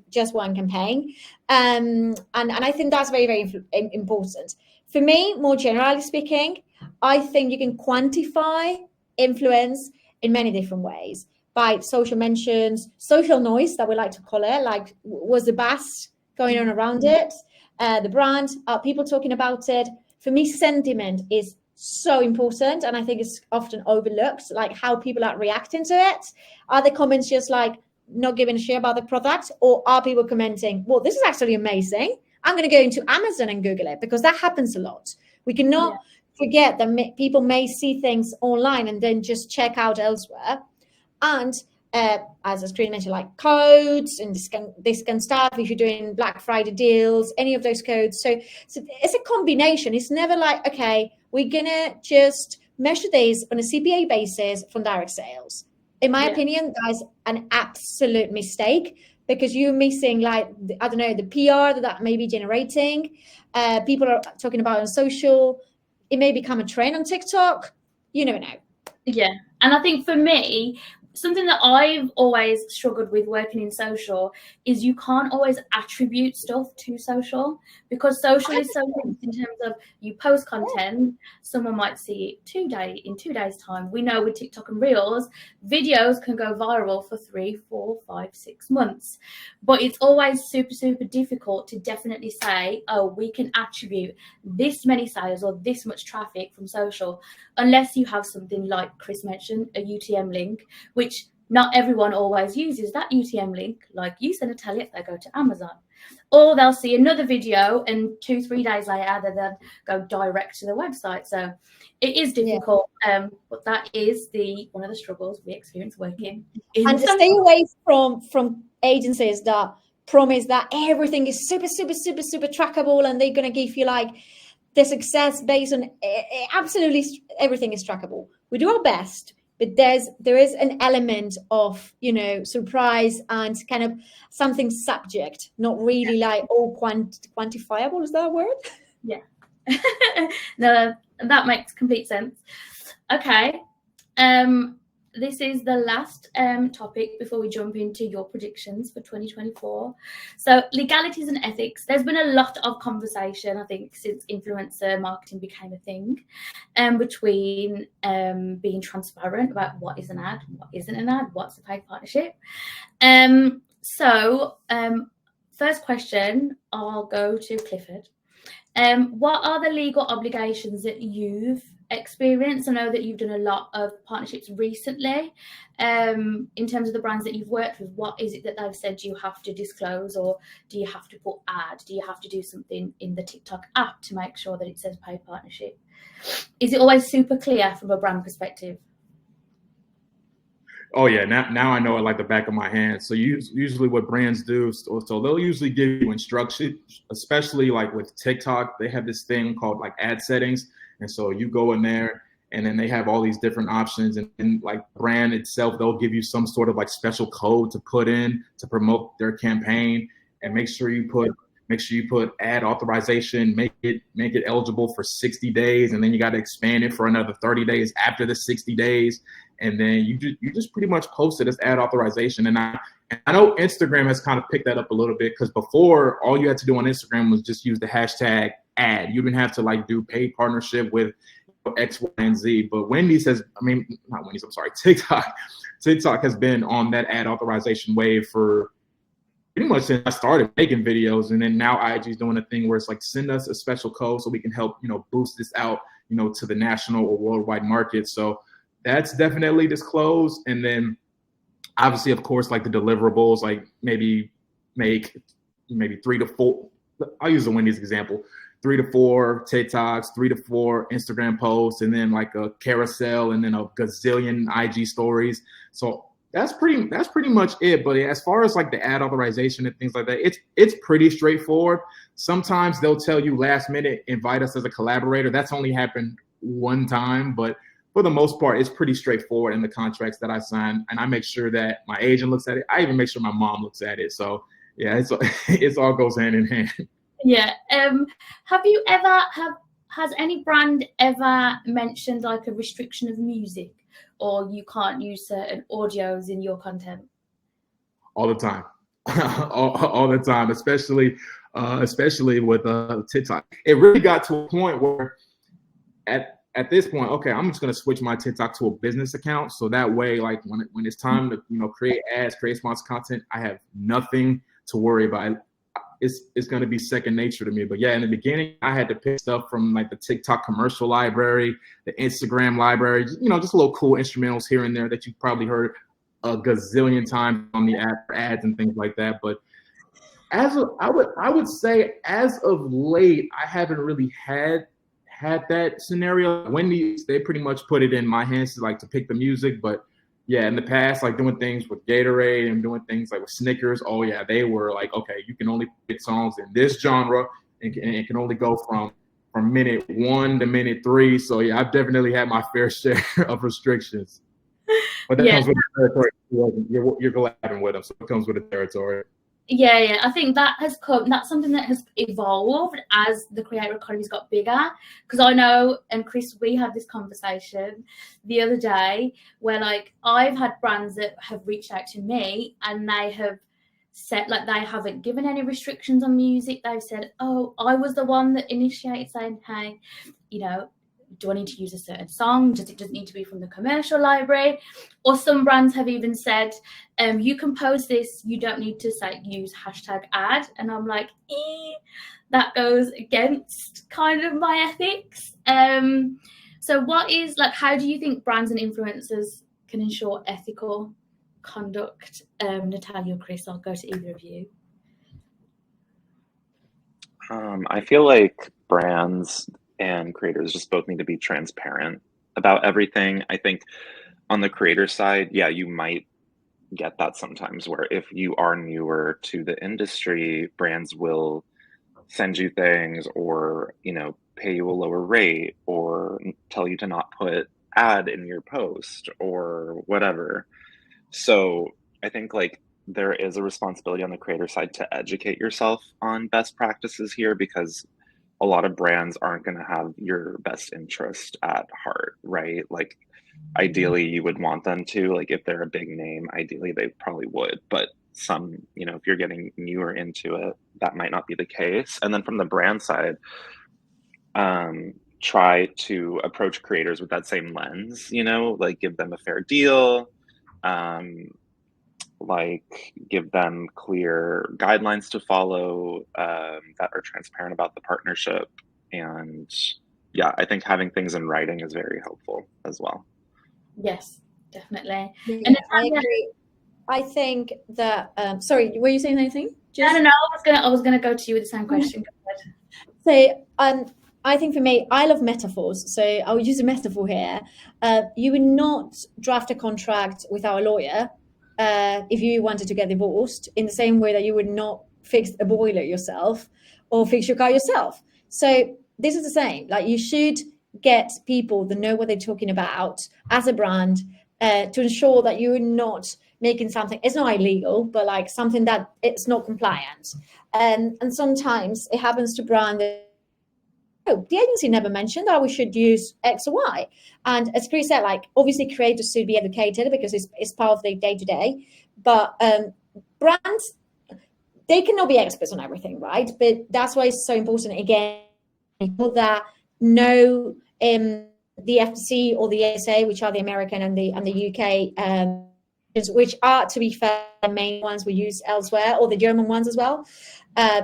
just one campaign. And I think that's very, very important. For me, more generally speaking, I think you can quantify influence in many different ways, by social mentions, social noise that we like to call it, like was the buzz going on around it, the brand, are people talking about it? For me, sentiment is so important, and I think it's often overlooked, like how people are reacting to it. Are the comments just like not giving a shit about the product, or are people commenting, well, this is actually amazing, I'm going to go into Amazon and Google it? Because that happens a lot. We cannot forget that people may see things online and then just check out elsewhere. And as the screen mentioned, like codes and discount stuff, if you're doing Black Friday deals, any of those codes. So it's a combination. It's never like, we're going to just measure this on a CPA basis from direct sales. In my opinion, that is an absolute mistake, because you're missing, like, I don't know, the PR that may be generating. People are talking about on social. It may become a trend on TikTok. You never know. Yeah. And I think for me, something that I've always struggled with working in social is you can't always attribute stuff to social, because social is so linked in terms of you post content, someone might see it in 2 days time. We know with TikTok and Reels, videos can go viral for 3, 4, 5, 6 months, but it's always super, super difficult to definitely say, oh, we can attribute this many sales or this much traffic from social, unless you have something like Chris mentioned, a UTM link, which not everyone always uses that UTM link, like you said, Natalia, if they go to Amazon. Or they'll see another video and 2-3 days later they then go direct to the website. So it is difficult, but that is one of the struggles we experience working in. And stay away from agencies that promise that everything is super trackable and they're going to give you like the success based on absolutely everything is trackable. We do our best, but there is an element of, you know, surprise and kind of something subject, not really like all quantifiable. Is that a word? Yeah. No, that makes complete sense. Okay. This is the last topic before we jump into your predictions for 2024. So legalities and ethics. There's been a lot of conversation, I think, since influencer marketing became a thing, between being transparent about what is an ad, what isn't an ad, what's a paid partnership. First question, I'll go to Clifford. What are the legal obligations that you've experienced? I know that you've done a lot of partnerships recently. In terms of the brands that you've worked with, what is it that they've said you have to disclose, or do you have to put ad? Do you have to do something in the TikTok app to make sure that it says paid partnership? Is it always super clear from a brand perspective? Oh yeah, now I know it like the back of my hand. So usually what brands do, so they'll usually give you instructions, especially like with TikTok, they have this thing called like ad settings. And so you go in there and then they have all these different options, and like brand itself, they'll give you some sort of like special code to put in to promote their campaign, and make sure you put ad authorization, make it eligible for 60 days. And then you got to expand it for another 30 days after the 60 days. And then you just pretty much post it as ad authorization. And I know Instagram has kind of picked that up a little bit, because before all you had to do on Instagram was just use the hashtag ad. You didn't have to like do paid partnership with X, Y, and Z. But TikTok has been on that ad authorization wave for pretty much since I started making videos. And then now IG is doing a thing where it's like, send us a special code so we can help, boost this out, to the national or worldwide market. So that's definitely disclosed. And then obviously, of course, like the deliverables, like maybe make 3 to 4, I'll use the Wendy's example, 3 to 4 TikToks, 3 to 4 Instagram posts, and then like a carousel, and then a gazillion IG stories. So that's pretty much it. But as far as like the ad authorization and things like that, it's pretty straightforward. Sometimes they'll tell you last minute, invite us as a collaborator. That's only happened one time, but for the most part, it's pretty straightforward in the contracts that I sign, and I make sure that my agent looks at it. I even make sure my mom looks at it. So yeah, it's all goes hand in hand. Yeah. Has any brand ever mentioned like a restriction of music, or you can't use certain audios in your content? All the time, all the time, especially with TikTok. It really got to a point where at this point, okay, I'm just gonna switch my TikTok to a business account, so that way, like when it's time to create ads, create sponsored content, I have nothing to worry about. It's gonna be second nature to me. But yeah, in the beginning, I had to pick stuff from like the TikTok commercial library, the Instagram library, just little cool instrumentals here and there that you've probably heard a gazillion times on the ads and things like that. But I would say as of late, I haven't really had that scenario. Wendy's, they pretty much put it in my hands to pick the music. But yeah, in the past, like doing things with Gatorade and doing things like with Snickers, oh yeah, they were like, okay, you can only pick songs in this genre, and it can only go from minute 1 to minute 3. So yeah, I've definitely had my fair share of restrictions. But that comes with the territory. You're collabing with them, so it comes with the territory. Yeah, I think that's something that has evolved as the creator economy's got bigger. Because I know, and Chris, we had this conversation the other day where like I've had brands that have reached out to me and they have said like they haven't given any restrictions on music. They've said, oh, I was the one that initiated saying, hey, do I need to use a certain song? It doesn't need to be from the commercial library. Or some brands have even said, you can post this, you don't need to use hashtag ad. And I'm like, that goes against kind of my ethics. So how do you think brands and influencers can ensure ethical conduct? Natalia or Chris, I'll go to either of you. I feel like brands and creators just both need to be transparent about everything. I think on the creator side, yeah, you might get that sometimes where if you are newer to the industry, brands will send you things or, pay you a lower rate or tell you to not put ad in your post or whatever. So I think like there is a responsibility on the creator side to educate yourself on best practices here because a lot of brands aren't going to have your best interest at heart, right? Like ideally you would want them to, like if they're a big name, ideally they probably would, but some, if you're getting newer into it, that might not be the case. And then from the brand side, try to approach creators with that same lens, like give them a fair deal, like give them clear guidelines to follow, that are transparent about the partnership. And yeah, I think having things in writing is very helpful as well. Yes, definitely. Yeah, And I Natalia, agree. I think that sorry, were you saying anything? no, I was gonna go to you with the same question. Go ahead. So I think for me, I love metaphors. So I'll use a metaphor here. You would not draft a contract without a lawyer if you wanted to get divorced, in the same way that you would not fix a boiler yourself or fix your car yourself. So this is the same. Like you should get people that know what they're talking about as a brand to ensure that you're not making something, it's not illegal, but like something that it's not compliant. And sometimes it happens to brand that, oh, the agency never mentioned that we should use X or Y. And as Chris said, like obviously creators should be educated because it's part of their day-to-day. But brands, they cannot be experts on everything, right? But that's why it's so important, again, people that know the FTC or the ASA, which are the American and the UK, which are, to be fair, the main ones we use elsewhere, or the German ones as well,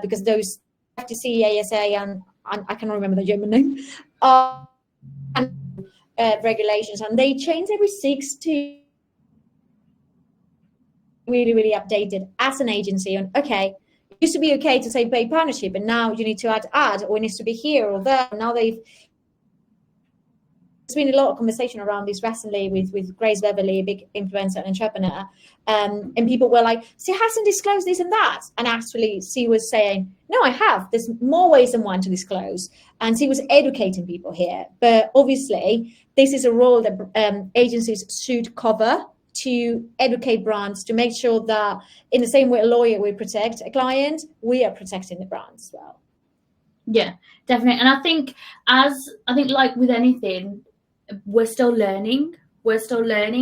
because those FTC, ASA, and I cannot remember the German name, are regulations, and they change every 6 to really updated as an agency on, okay, it used to be okay to say paid partnership, and now you need to add, or it needs to be here or there. Now there's been a lot of conversation around this recently with Grace Beverly, a big influencer and entrepreneur, and people were like, she hasn't disclosed this and that, and actually she was saying, no, I have, there's more ways than one to disclose, and she was educating people here. But obviously this is a role that agencies should cover, to educate brands, to make sure that in the same way a lawyer will protect a client, we are protecting the brand as well. Yeah, definitely. And I think like with anything, we're still learning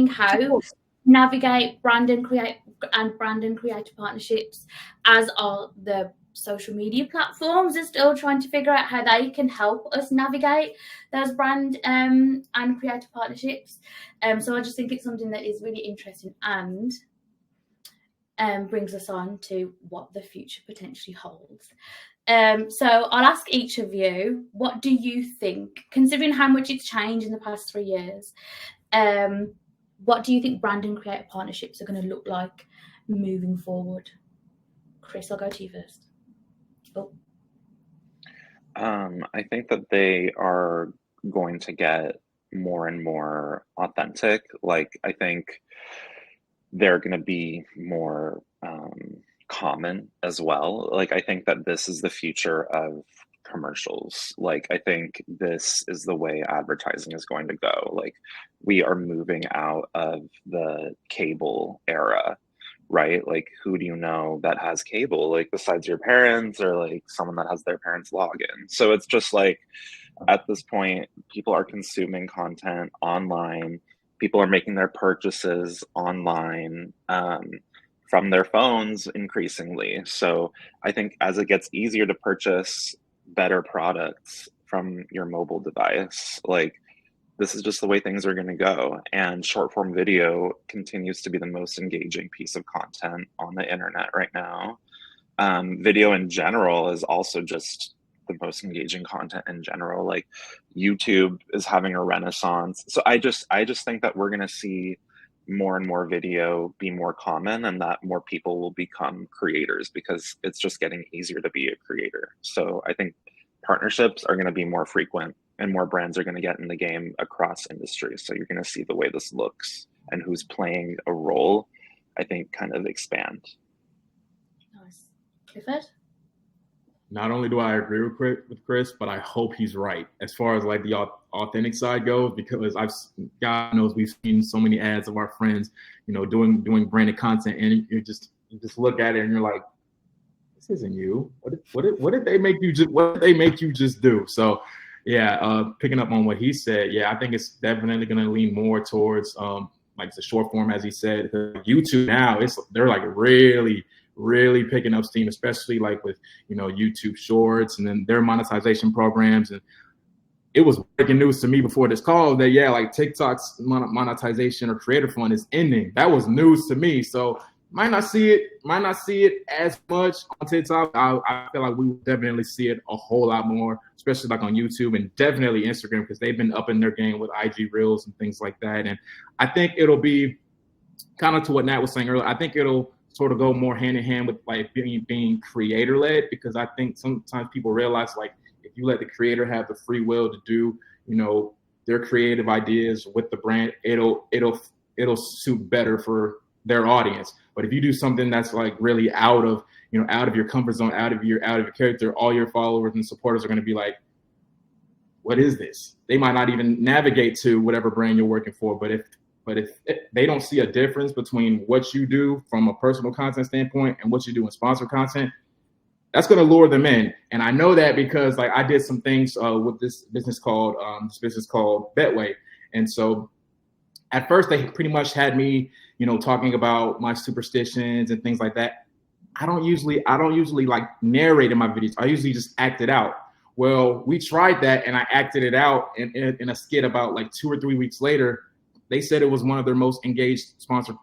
how to navigate brand and creator partnerships, as are the social media platforms are still trying to figure out how they can help us navigate those brand and creator partnerships. So I just think it's something that is really interesting and brings us on to what the future potentially holds. So I'll ask each of you, what do you think, considering how much it's changed in the past 3 years, what do you think brand and creator partnerships are going to look like moving forward? Chris, I'll go to you first. Oh. I think that they are going to get more and more authentic. Like, I think they're going to be more common as well. Like, I think that this is the future of commercials. Like, I think this is the way advertising is going to go. Like, we are moving out of the cable era, right? Like, who do you know that has cable, like besides your parents or like someone that has their parents login? So it's just like, at this point, people are consuming content online. People are making their purchases online from their phones increasingly. So I think as it gets easier to purchase better products from your mobile device, like, this is just the way things are going to go. And short form video continues to be the most engaging piece of content on the internet right now. Video in general is also just the most engaging content in general. Like, YouTube is having a renaissance. So I just think that we're going to see more and more video be more common, and that more people will become creators because it's just getting easier to be a creator. So I think partnerships are going to be more frequent and more brands are going to get in the game across industries. So you're going to see the way this looks and who's playing a role, I think, kind of expand. Nice. Clifford? Not only do I agree with Chris, but I hope he's right as far as like the authentic side goes, because God knows we've seen so many ads of our friends, you know, doing branded content, and you just look at it and you're like, this isn't you. What did they make you just do? So yeah, picking up on what he said, yeah, I think it's definitely going to lean more towards like the short form, as he said. YouTube now, they're like really picking up steam, especially like with, you know, YouTube Shorts and then their monetization programs. And it was breaking news to me before this call that, yeah, like TikTok's monetization or creator fund is ending. That was news to me. So might not see it as much on TikTok. I feel like we will definitely see it a whole lot more, especially like on YouTube and definitely Instagram, because they've been upping their game with IG Reels and things like that. And I think it'll be kind of to what Nat was saying earlier. I think it'll sort of go more hand in hand with like being creator led, because I think sometimes people realize like if you let the creator have the free will to do, you know, their creative ideas with the brand, it'll suit better for their audience. But if you do something that's like really out of your comfort zone, out of your character, all your followers and supporters are going to be like, what is this? They might not even navigate to whatever brand you're working for. But if they don't see a difference between what you do from a personal content standpoint and what you do in sponsored content, that's going to lure them in. And I know that because like I did some things with this business called Betway. And so at first they pretty much had me, you know, talking about my superstitions and things like that. I don't usually like narrate in my videos. I usually just act it out. Well, we tried that and I acted it out in a skit about like 2 or 3 weeks later. They said it was one of their most engaged sponsored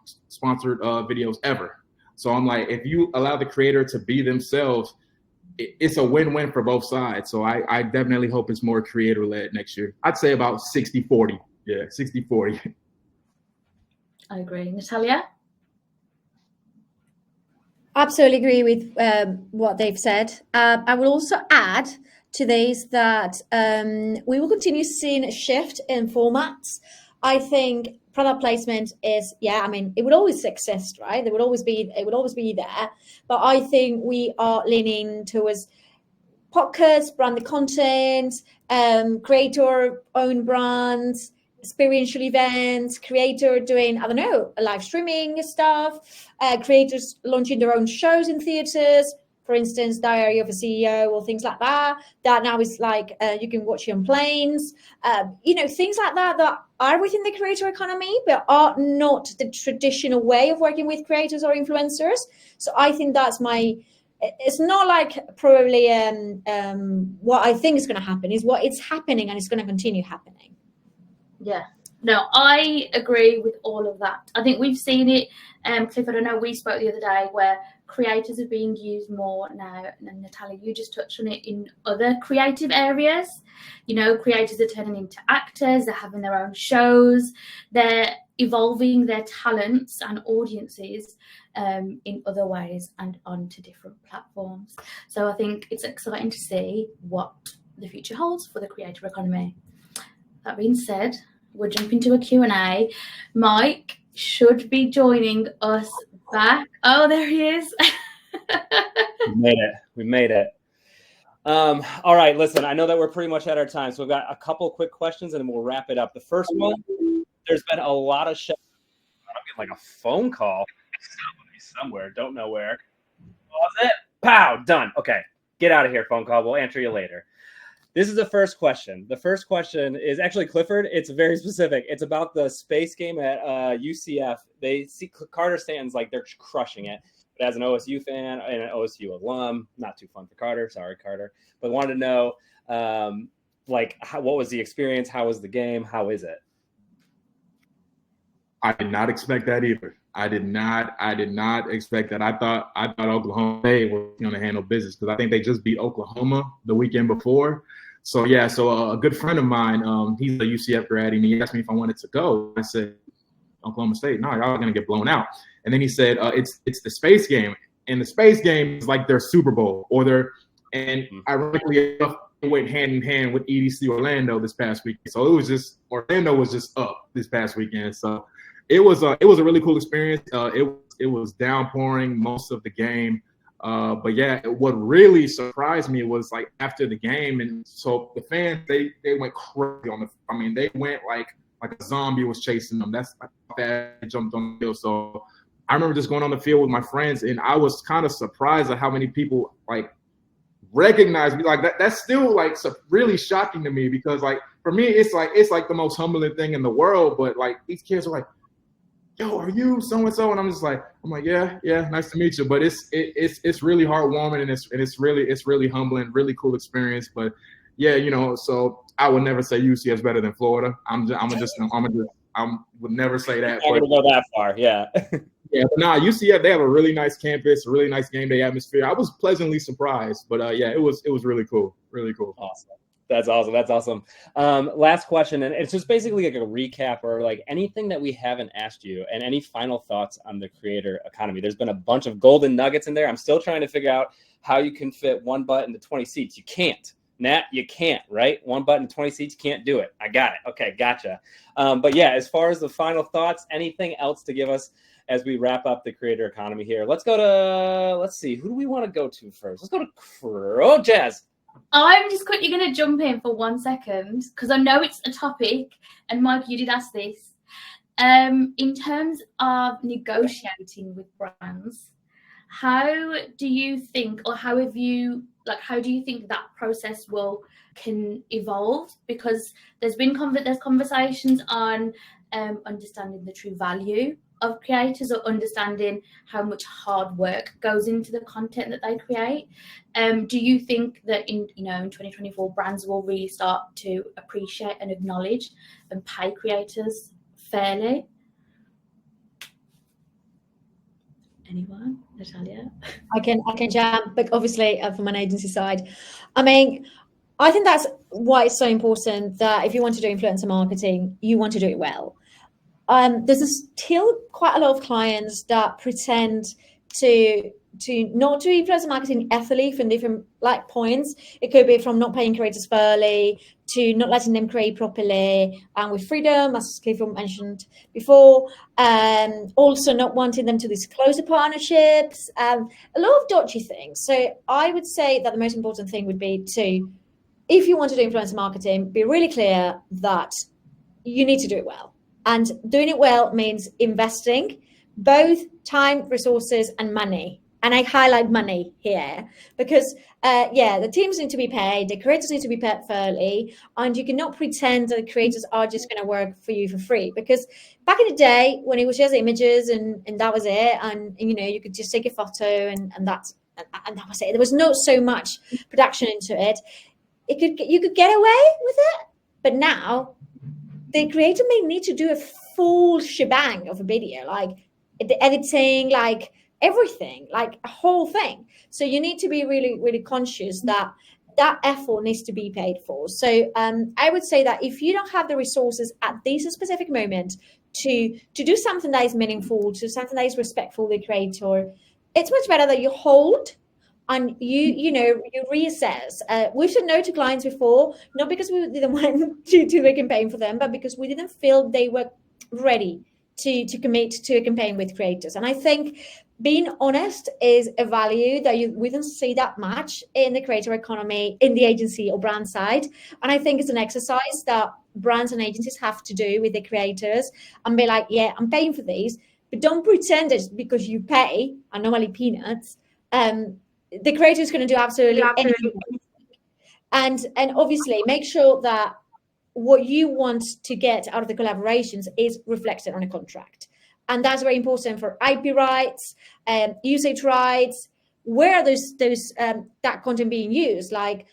videos ever. So I'm like, if you allow the creator to be themselves, it's a win-win for both sides. So I definitely hope it's more creator-led next year. I'd say about 60-40. Yeah, 60-40. I agree. Natalia? Absolutely agree with what they've said. I will also add to this that we will continue seeing a shift in formats. I think product placement is, yeah, I mean, it would always exist, right? It would always be there. But I think we are leaning towards podcasts, branded content, creator-owned brands, experiential events, creator doing, I don't know, live streaming stuff, creators launching their own shows in theaters, for instance, Diary of a CEO or things like that. That now is like you can watch it on planes, you know, things like that that are within the creator economy, but are not the traditional way of working with creators or influencers. So I think it's not like probably what I think is going to happen, is what it's happening and it's going to continue happening. Yeah. No, I agree with all of that. I think we've seen it, Clifford, I know we spoke the other day where creators are being used more now, and Natalia, you just touched on it in other creative areas. You know, creators are turning into actors, they're having their own shows, they're evolving their talents and audiences in other ways and onto different platforms. So I think it's exciting to see what the future holds for the creator economy. That being said, we'll jump into a Q&A. Mike should be joining us back. Oh, there he is. We made it. All right, listen, I know that we're pretty much at our time, so we've got a couple quick questions and then we'll wrap it up. The first one, there's been a lot of shows. I'm getting like a phone call somewhere, don't know where. What was it? Pow, done. Okay, get out of here, phone call. We'll answer you later. This is the first question. The first question is actually, Clifford, it's very specific. It's about the space game at UCF. They see Carter Stanton's like they're crushing it. But as an OSU fan and an OSU alum, not too fun for Carter. Sorry, Carter. But wanted to know, what was the experience? How was the game? How is it? I did not expect that either. I did not expect that. I thought Oklahoma State was going to handle business because I think they just beat Oklahoma the weekend before. So a good friend of mine, he's a UCF grad, and he asked me if I wanted to go. I said, Oklahoma State. No, y'all are going to get blown out. And then he said, it's the space game. And the space game is like their Super Bowl and ironically enough, it went hand in hand with EDC Orlando this past weekend. So Orlando was just up this past weekend. So it was a really cool experience. It was downpouring most of the game. But yeah, what really surprised me was like after the game, and so the fans they went crazy they went like a zombie was chasing them. That's how fast they jumped on the field. So I remember just going on the field with my friends, and I was kind of surprised at how many people like recognized me. Like that's still like really shocking to me, because like for me it's like the most humbling thing in the world. But like these kids are like, yo, are you so and so? And I'm like, yeah, nice to meet you. But it's really heartwarming, and it's really humbling, really cool experience. But yeah, so I would never say UC is better than Florida. I would never say that. I'm not gonna go that far, yeah. Yeah, but nah, UCF, they have a really nice campus, a really nice game day atmosphere. I was pleasantly surprised, but yeah, it was really cool, really cool. Awesome. That's awesome. Last question, and it's just basically like a recap or like anything that we haven't asked you, and any final thoughts on the creator economy. There's been a bunch of golden nuggets in there. I'm still trying to figure out how you can fit one button to 20 seats. You can't. Nat, you can't, right? One button, 20 seats, you can't do it. I got it. Okay, gotcha. But yeah, as far as the final thoughts, anything else to give us as we wrap up the creator economy here? Let's see, who do we want to go to first? Let's go to Crow Jazz. I'm just quickly going to jump in for 1 second, because I know it's a topic, and Mike, you did ask this. In terms of negotiating with brands, how do you think that process can evolve? Because there's conversations on understanding the true value of creators, or understanding how much hard work goes into the content that they create. Do you think that in 2024 brands will really start to appreciate and acknowledge and pay creators fairly? Anyone? Natalia? I can jump, but obviously from an agency side, I think that's why it's so important that if you want to do influencer marketing, you want to do it well. There's still quite a lot of clients that pretend to not do influencer marketing ethically from different points. It could be from not paying creators fairly to not letting them create properly and with freedom, as Clifford mentioned before. Also not wanting them to disclose the partnerships. A lot of dodgy things. So I would say that the most important thing would be to, if you want to do influencer marketing, be really clear that you need to do it well. And doing it well means investing both time, resources, and money. And I highlight money here because, the teams need to be paid, the creators need to be paid fairly, and you cannot pretend that the creators are just going to work for you for free. Because back in the day, when it was just images and that was it, and you could just take a photo and that was it. There was not so much production into it. You could get away with it, but now the creator may need to do a full shebang of a video, like the editing, like everything, like a whole thing. So you need to be really, really conscious that effort needs to be paid for. So I would say that if you don't have the resources at this specific moment to do something that is meaningful, to something that is respectful to the creator, it's much better that you hold and you reassess. We've said no to clients before, not because we didn't want to do a campaign for them, but because we didn't feel they were ready to commit to a campaign with creators. And I think being honest is a value that we don't see that much in the creator economy, in the agency or brand side. And I think it's an exercise that brands and agencies have to do with the creators and be like, yeah, I'm paying for these, but don't pretend it's because you pay, and normally peanuts, the creator is going to do absolutely anything. And obviously make sure that what you want to get out of the collaborations is reflected on a contract. And that's very important for IP rights, usage rights. Where are those that content being used? Like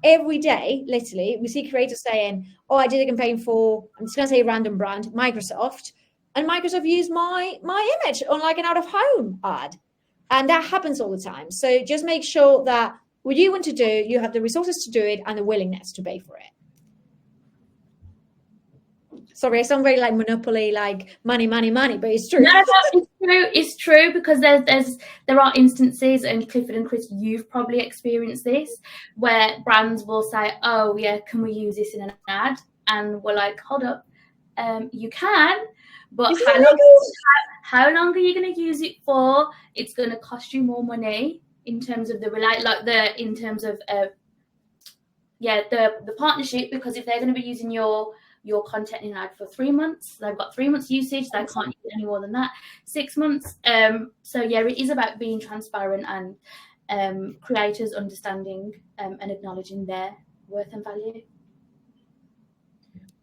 every day, literally, we see creators saying, oh, I did a campaign for, I'm just going to say a random brand, Microsoft, and Microsoft used my image on like an out-of-home ad. And that happens all the time. So just make sure that what you want to do, you have the resources to do it and the willingness to pay for it. Sorry, I sound very like Monopoly, like money, but it's true. No, it's true. It's true because there are instances, and Clifford and Chris, you've probably experienced this, where brands will say, "Oh yeah, can we use this in an ad?" And we're like, "Hold up, you can, but how long are you going to use it for? It's going to cost you more money in terms of the the partnership, because if they're going to be using your content in an ad for 3 months, they've got 3 months usage, they can't use any more than that, 6 months. So yeah, it is about being transparent and creators understanding and acknowledging their worth and value.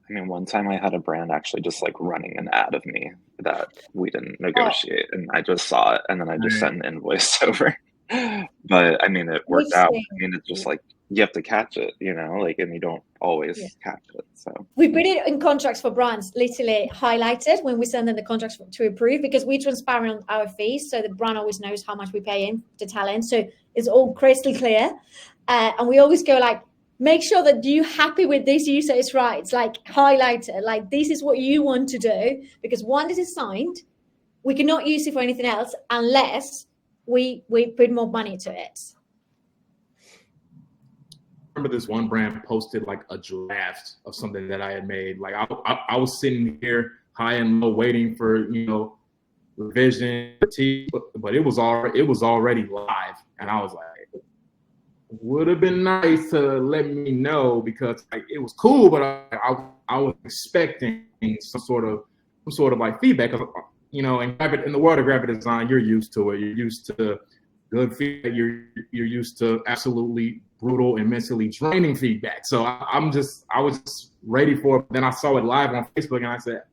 I mean, one time I had a brand actually just like running an ad of me that we didn't negotiate, and I just saw it, and then I just sent an invoice over. But I mean, it worked out. I mean, it's just like you have to catch it, you know, like, and you don't always catch it. So we put it in contracts for brands, literally highlighted when we send them the contracts to approve, because we're transparent on our fees, so the brand always knows how much we pay in to talent. So it's all crystal clear, and we always go like, make sure that you're happy with this usage rights, like highlighted, like this is what you want to do, because once it is signed, we cannot use it for anything else unless we put more money to it. I remember this one brand posted like a draft of something that I had made. Like I was sitting here high and low waiting for, you know, revision, but it was already live, and I was like, would have been nice to let me know, because like, it was cool, but I was expecting some sort of like feedback. You know, in the world of graphic design, you're used to it. You're used to good feedback. You're used to absolutely brutal and mentally draining feedback. So I was just ready for it. Then I saw it live on Facebook, and I said,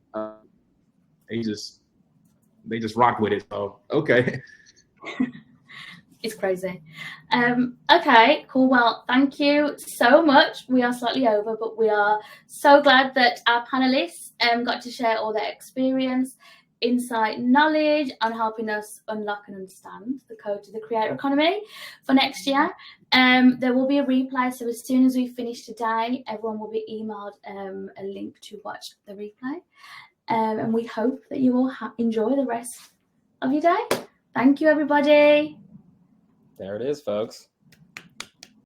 they just rock with it. So okay. It's crazy. Okay, cool. Well, thank you so much. We are slightly over, but we are so glad that our panelists got to share all their experience, insight, knowledge on helping us unlock and understand the code to the creator economy for next year. There will be a replay, so as soon as we finish today, everyone will be emailed a link to watch the replay. And we hope that you all enjoy the rest of your day. Thank you, everybody. There it is, folks.